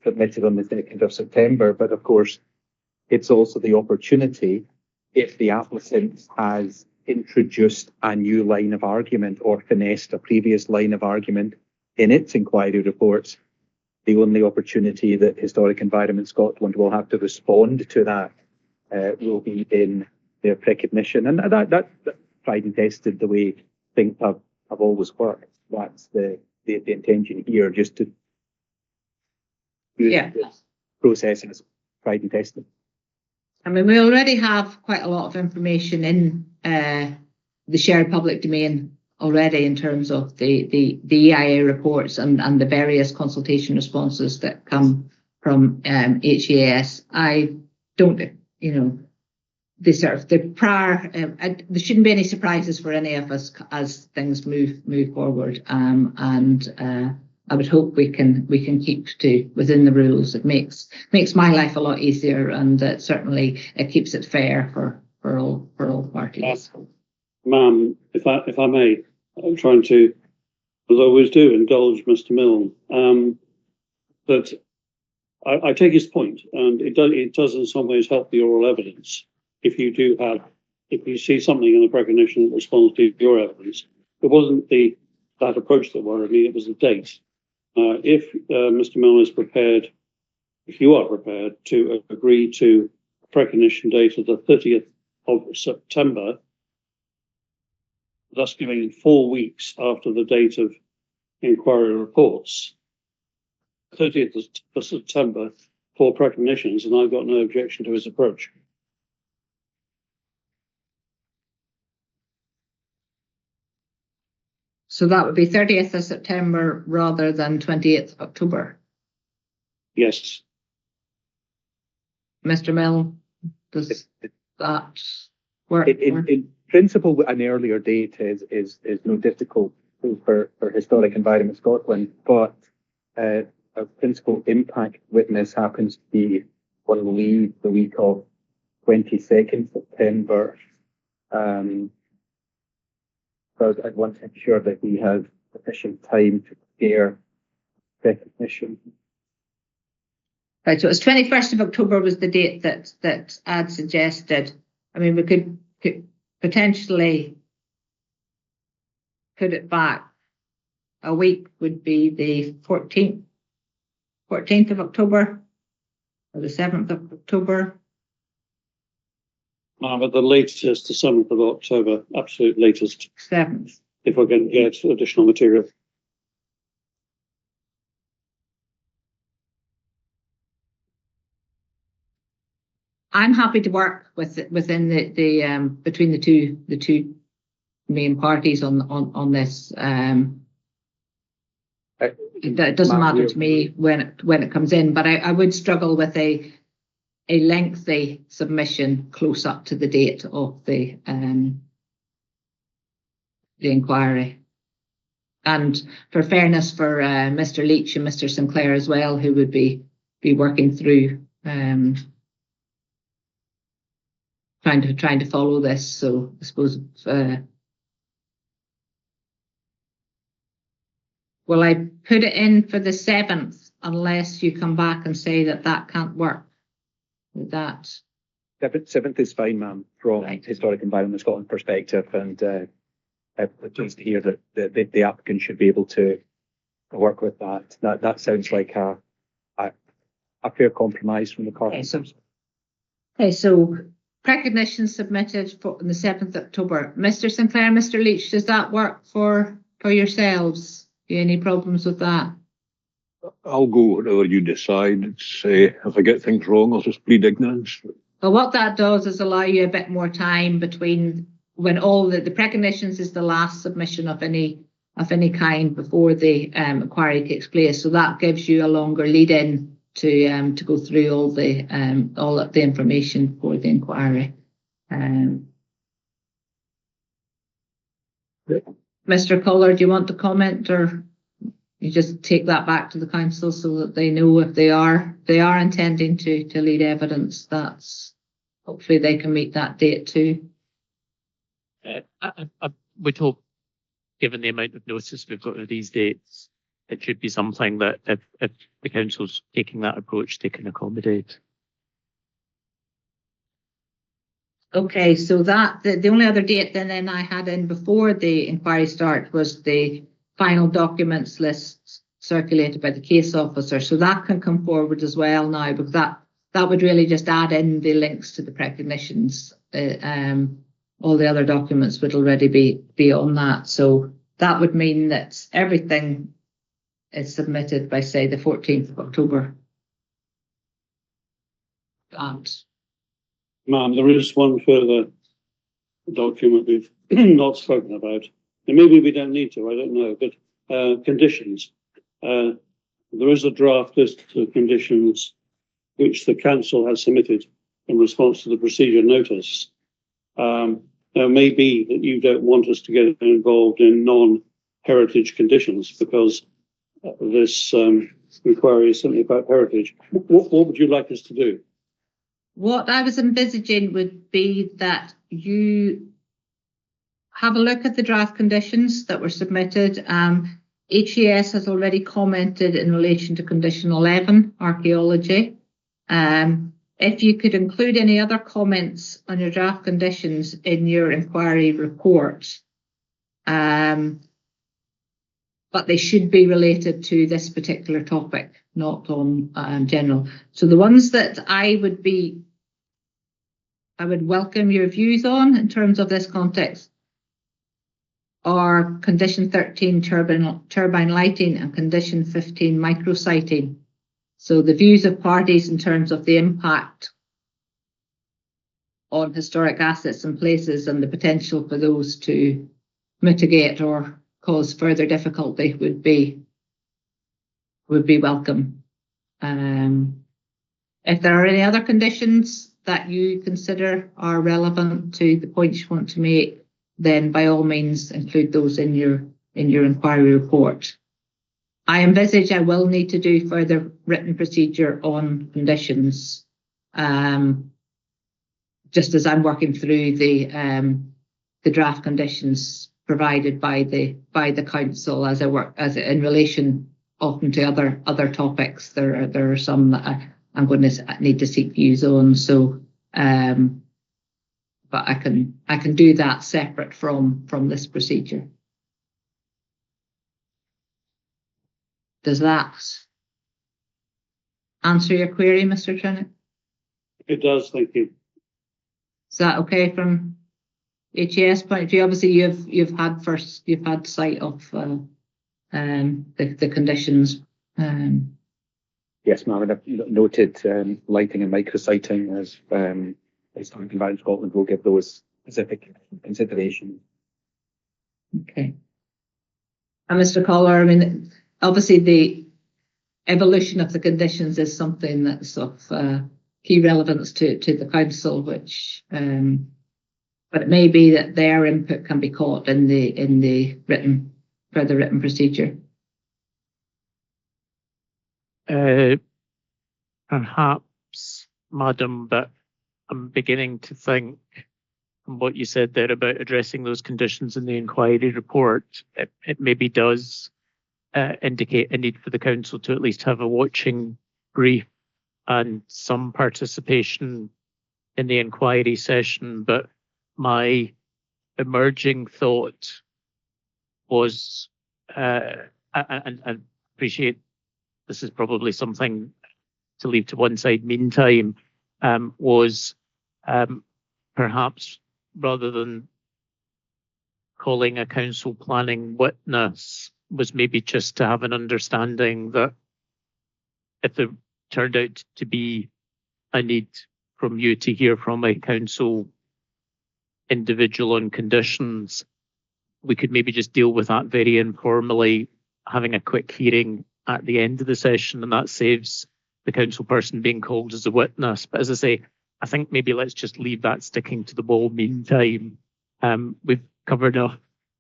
submitted on the 2nd of September. But of course, it's also the opportunity, if the applicant has introduced a new line of argument or finessed a previous line of argument in its inquiry reports, the only opportunity that Historic Environment Scotland will have to respond to that will be in their recognition. And that tried and tested the way things have always worked. That's the intention here, just to use this process as tried and tested. I mean, we already have quite a lot of information in the shared public domain already in terms of the EIA reports and the various consultation responses that come from HEAS. I don't, the prior, there shouldn't be any surprises for any of us as things move forward. And I would hope we can keep to within the rules. It makes my life a lot easier, and certainly it keeps it fair for all parties. Ma'am, if I may, I'm trying to, as I always do, indulge Mr. Milne. But I take his point, and it does in some ways help the oral evidence. If you see something in the recognition that responds to your evidence, it wasn't that approach that worried me, it was the date. If Mr. Milne is prepared, if you are prepared to agree to a recognition date of the 30th of September, thus giving 4 weeks after the date of inquiry reports, 30th of September for recognitions, and I've got no objection to his approach. So that would be 30th of September rather than 28th of October. Yes. Mr. Mill, does that work? In principle, an earlier date is no difficult for Historic Environment Scotland, but a principal impact witness happens to be on leave the week of 22nd September. So I'd want to ensure that we have sufficient time to air recognition. Right, so it was 21st of October was the date that I'd suggested. I mean, we could potentially put it back a week, would be the 14th of October or the 7th of October. But the latest, the 7th of October, absolute latest, 7th. if we're going to get additional material. I'm happy to work within the between the two main parties on this. It doesn't matter to me when it comes in, but I would struggle with a lengthy submission close up to the date of the inquiry. And for fairness for Mr. Leach and Mr. Sinclair as well, who would be working through trying to follow this. So I suppose will I put it in for the 7th unless you come back and say that can't work? With that 7th is fine, ma'am, from Right. Historic Environment Scotland perspective, and I'm pleased to hear that the applicant should be able to work with that. That sounds like a fair compromise from the carpenters. Okay, so recognition submitted for on the 7th of October. Mr. Sinclair, Mr. Leach, does that work for yourselves? Any problems with that? I'll go whatever you decide. It's, if I get things wrong, I'll just plead ignorance. Well, what that does is allow you a bit more time between when all the recognitions is the last submission of any kind before the inquiry takes place. So that gives you a longer lead in to go through all of the information for the inquiry. Mr. Collar, do you want to comment, or you just take that back to the council so that they know if they are intending to lead evidence, that's hopefully they can meet that date too. I would hope, given the amount of notice we've got of these dates, it should be something that if the council's taking that approach, they can accommodate. Okay, so that the only other date then I had in before the inquiry start was the final documents list circulated by the case officer. So that can come forward as well now, because that would really just add in the links to the recognitions. All the other documents would already be on that. So that would mean that everything is submitted by, say, the 14th of October. And Ma'am, there is one further document we've not spoken about. And maybe we don't need to, I don't know, but conditions. There is a draft list of conditions which the council has submitted in response to the procedure notice. Now, may be that you don't want us to get involved in non-heritage conditions because this inquiry is simply about heritage. What would you like us to do? what I was envisaging would be that you have a look at the draft conditions that were submitted. HES has already commented in relation to condition 11, archaeology. If you could include any other comments on your draft conditions in your inquiry report, but they should be related to this particular topic, not on general. So the ones that I would welcome your views on in terms of this context are condition 13 turbine lighting and condition 15 micrositing. So the views of parties in terms of the impact on historic assets and places and the potential for those to mitigate or cause further difficulty would be welcome. If there are any other conditions that you consider are relevant to the points you want to make, then by all means include those in your inquiry report. I envisage I will need to do further written procedure on conditions, just as I'm working through the draft conditions provided by the council as in relation often to other topics. There are some that I'm going to need to seek views on. So, but I can do that separate from this procedure. Does that answer your query, Mr. Trinick? It does, thank you. Is that okay from HES point of view? Obviously, you've had sight of the conditions. Yes, ma'am. I've noted lighting and microsighting as Historic Environment Scotland will give those specific considerations. Okay. And Mr. Collar, I mean, obviously the evolution of the conditions is something that's of key relevance to the council, which but it may be that their input can be caught in the further written procedure. Perhaps, Madam, but I'm beginning to think from what you said there about addressing those conditions in the inquiry report, it maybe does indicate a need for the council to at least have a watching brief and some participation in the inquiry session. But my emerging thought was, and appreciate this is probably something to leave to one side meantime, was perhaps rather than calling a council planning witness, was maybe just to have an understanding that if there turned out to be a need from you to hear from a council individual on conditions, we could maybe just deal with that very informally, having a quick hearing at the end of the session, and that saves the council person being called as a witness. But as I say, I think maybe let's just leave that sticking to the ball meantime. We've covered enough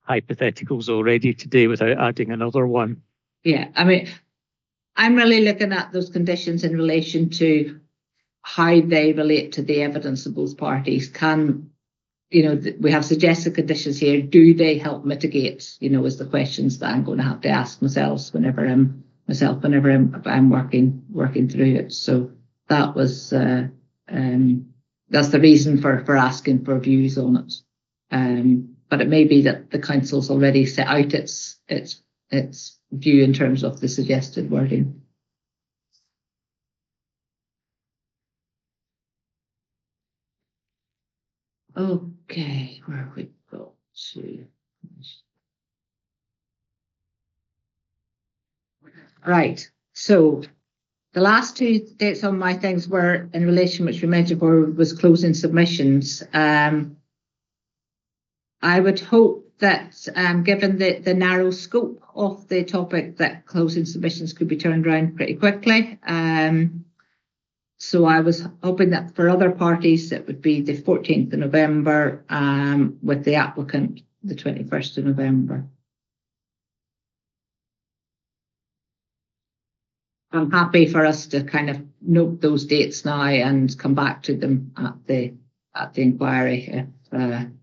hypotheticals already today without adding another one. Yeah, I mean, I'm really looking at those conditions in relation to how they relate to the evidence of both parties. We have suggested conditions here. Do they help mitigate? Is the questions that I'm going to have to ask myself whenever I'm working through it. So that was that's the reason for asking for views on it. But it may be that the council's already set out its view in terms of the suggested wording. Okay, where have we got to? Right, so the last two dates on my things were in relation, which we mentioned before, was closing submissions. I would hope that given the narrow scope of the topic, that closing submissions could be turned around pretty quickly. So I was hoping that for other parties, it would be the 14th of November, with the applicant the 21st of November. I'm happy for us to kind of note those dates now and come back to them at the inquiry. Ma'am,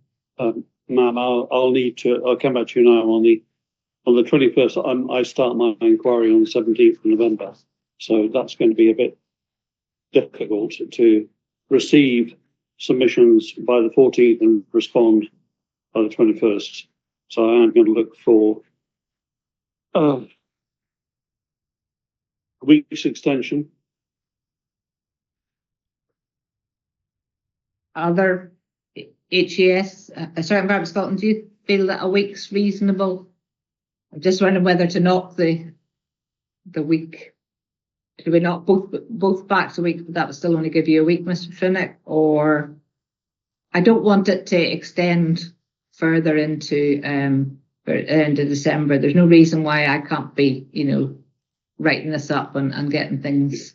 I'll come back to you now on the 21st. I start my inquiry on the 17th of November, so that's going to be a bit difficult to receive submissions by the 14th and respond by the 21st. So I am going to look for a week's extension. Other HES, sorry, Environment Scotland, do you feel that a week's reasonable? I'm just wondering whether to knock the week. Do we knock both backs a week, but that would still only give you a week, Mr. Trinick? Or I don't want it to extend further into December. There's no reason why I can't be, writing this up and getting things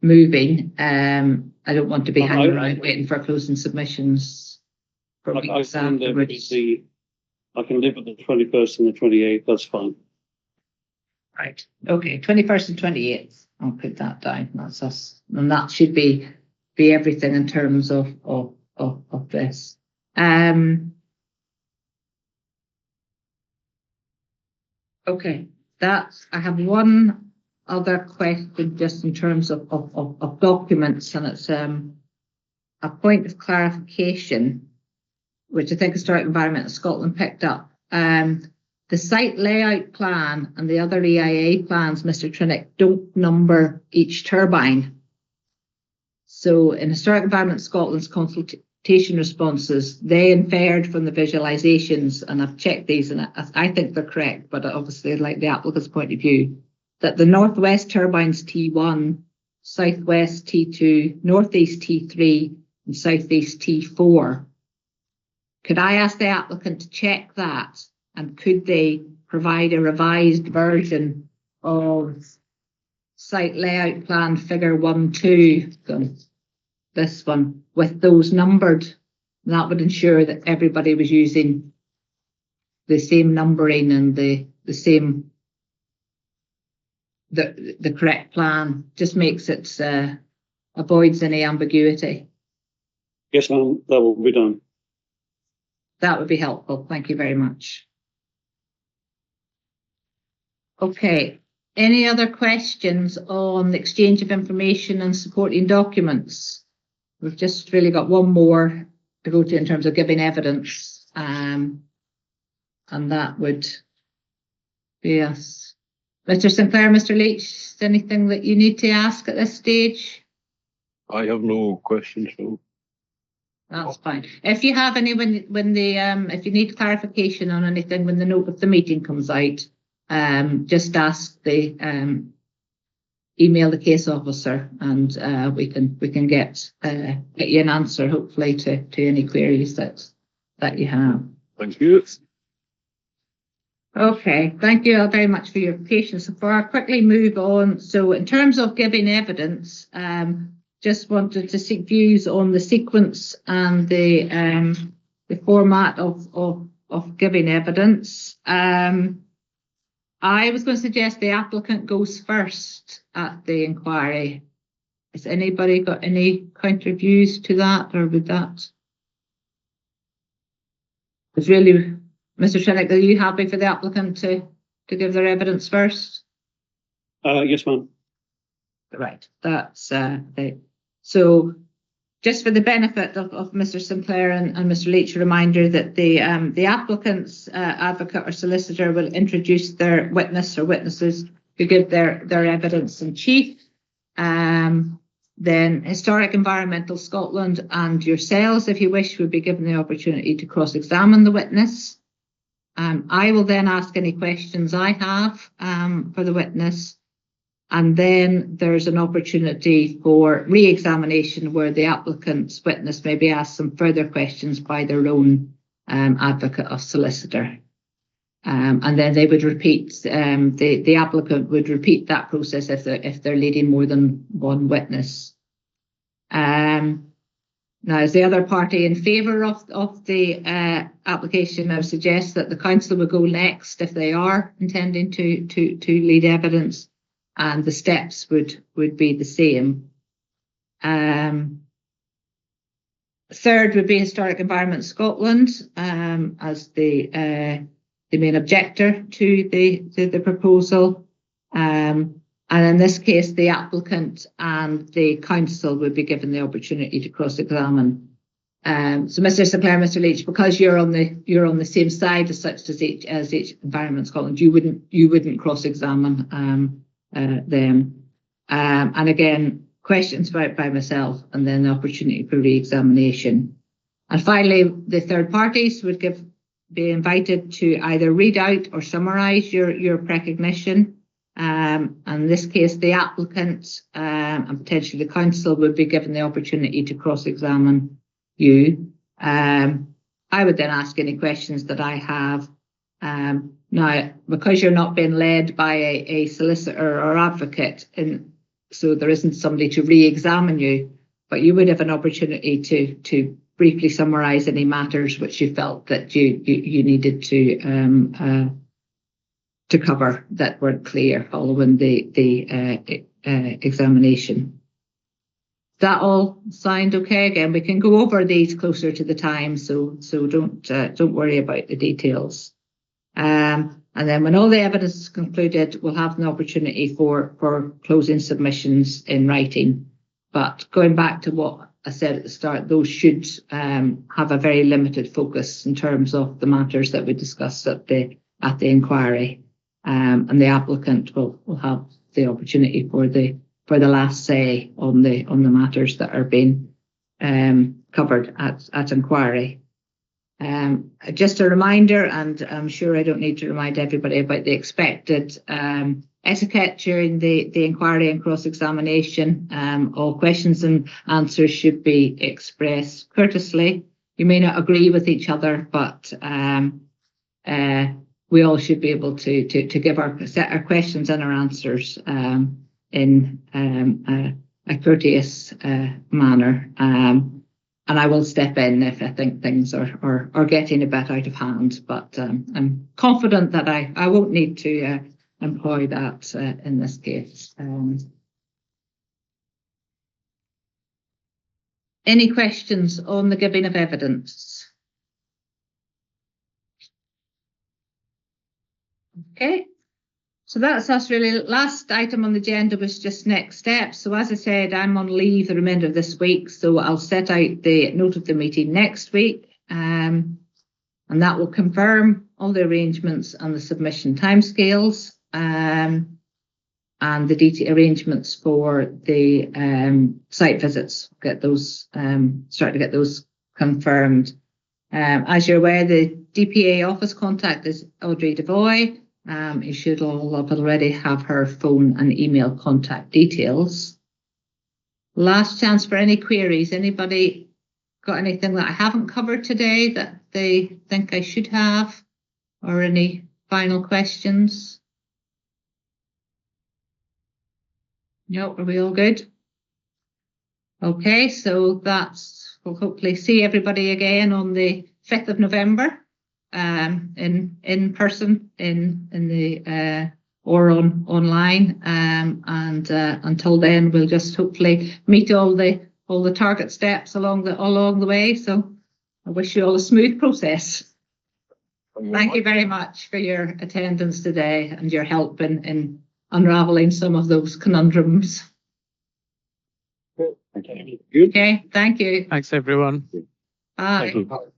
moving. I don't want to be hanging around waiting for closing submissions for weeks afterwards. I can live with the 21st and the 28th. That's fine. Right. Okay. 21st and 28th. I'll put that down. That's us, and that should be everything in terms of this. Okay, I have one other question just in terms of documents, and it's a point of clarification, which I think Historic Environment of Scotland picked up. The site layout plan and the other EIA plans, Mr. Trinick, don't number each turbine. So in Historic Environment Scotland's consultation responses, they inferred from the visualisations, and I've checked these and I think they're correct, but obviously I'd like the applicant's point of view, that the northwest turbines T1, southwest T2, northeast T3 and southeast T4. Could I ask the applicant to check that, and could they provide a revised version of site layout plan figure 1.2, this one, with those numbered? That would ensure that everybody was using the same numbering and the same, the correct plan. Just makes it, avoids any ambiguity. Yes, ma'am, that will be done. That would be helpful. Thank you very much. Okay, any other questions on the exchange of information and supporting documents? We've just really got one more to go to in terms of giving evidence, and that would be us. Mr. Sinclair, Mr. Leach, anything that you need to ask at this stage? I have no questions, no. That's fine. If you have any, if you need clarification on anything when the note of the meeting comes out, just ask the email the case officer, and we can get you an answer, hopefully, to any queries that you have. Thank you. Okay, thank you all very much for your patience. So I'll quickly move on. So in terms of giving evidence, just wanted to seek views on the sequence and the format of giving evidence. I was going to suggest the applicant goes first at the inquiry. Has anybody got any counter views to that, or would that? It's really, Mr. Trinick, are you happy for the applicant to give their evidence first? Yes, ma'am. Right, that's so just for the benefit of Mr. Sinclair and Mr. Leach, a reminder that the applicant's advocate or solicitor will introduce their witness or witnesses who give their evidence in chief. Then Historic Environmental Scotland and yourselves, if you wish, would be given the opportunity to cross-examine the witness. I will then ask any questions I have for the witness. And then there's an opportunity for re-examination where the applicant's witness may be asked some further questions by their own advocate or solicitor. And then they would repeat, the applicant would repeat that process if they're leading more than one witness. Now, as the other party in favour of the application, I would suggest that the council would go next if they are intending to lead evidence. And the steps would be the same. Third would be Historic Environment Scotland as the main objector to the proposal. And in this case, the applicant and the council would be given the opportunity to cross-examine. So, Mr. Sinclair, Mr. Leach, because you're on the same side as such as each Environment Scotland, you wouldn't cross-examine them. And again, questions by myself, and then the opportunity for re-examination. And finally, the third parties would be invited to either read out or summarise your precognition. In this case, the applicant and potentially the council would be given the opportunity to cross-examine you. I would then ask any questions that I have. Now, because you're not being led by a solicitor or advocate, so there isn't somebody to re-examine you, but you would have an opportunity to briefly summarise any matters which you felt that you needed to cover that weren't clear following the examination. That all signed okay? Again, we can go over these closer to the time, so don't worry about the details. And then when all the evidence is concluded, we'll have an opportunity for closing submissions in writing. But going back to what I said at the start, those should have a very limited focus in terms of the matters that we discussed at the inquiry. And the applicant will have the opportunity for the last say on the matters that are being covered at inquiry. Just a reminder, and I'm sure I don't need to remind everybody about the expected etiquette during the inquiry and cross-examination. All questions and answers should be expressed courteously. You may not agree with each other, but we all should be able to give our questions and our answers in a courteous manner. And I will step in if I think things are getting a bit out of hand, but I'm confident that I won't need to employ that in this case. Any questions on the giving of evidence? Okay. So that's us really. Last item on the agenda was just next steps. So as I said, I'm on leave the remainder of this week, so I'll set out the note of the meeting next week, and that will confirm all the arrangements and the submission timescales, and the detailed arrangements for the site visits. Get those start to get those confirmed. As you're aware, the DPA office contact is Audrey Devoy. You should all already have her phone and email contact details. Last chance for any queries. Anybody got anything that I haven't covered today that they think I should have, or any final questions? No, are we all good? Okay, so we'll hopefully see everybody again on the 5th of November. In person, in the or online, and until then, we'll just hopefully meet all the target steps along the way. So I wish you all a smooth process. Thank you very much for your attendance today and your help in unraveling some of those conundrums. Thank you. Okay, thank you. Thanks, everyone. Bye. Thank you.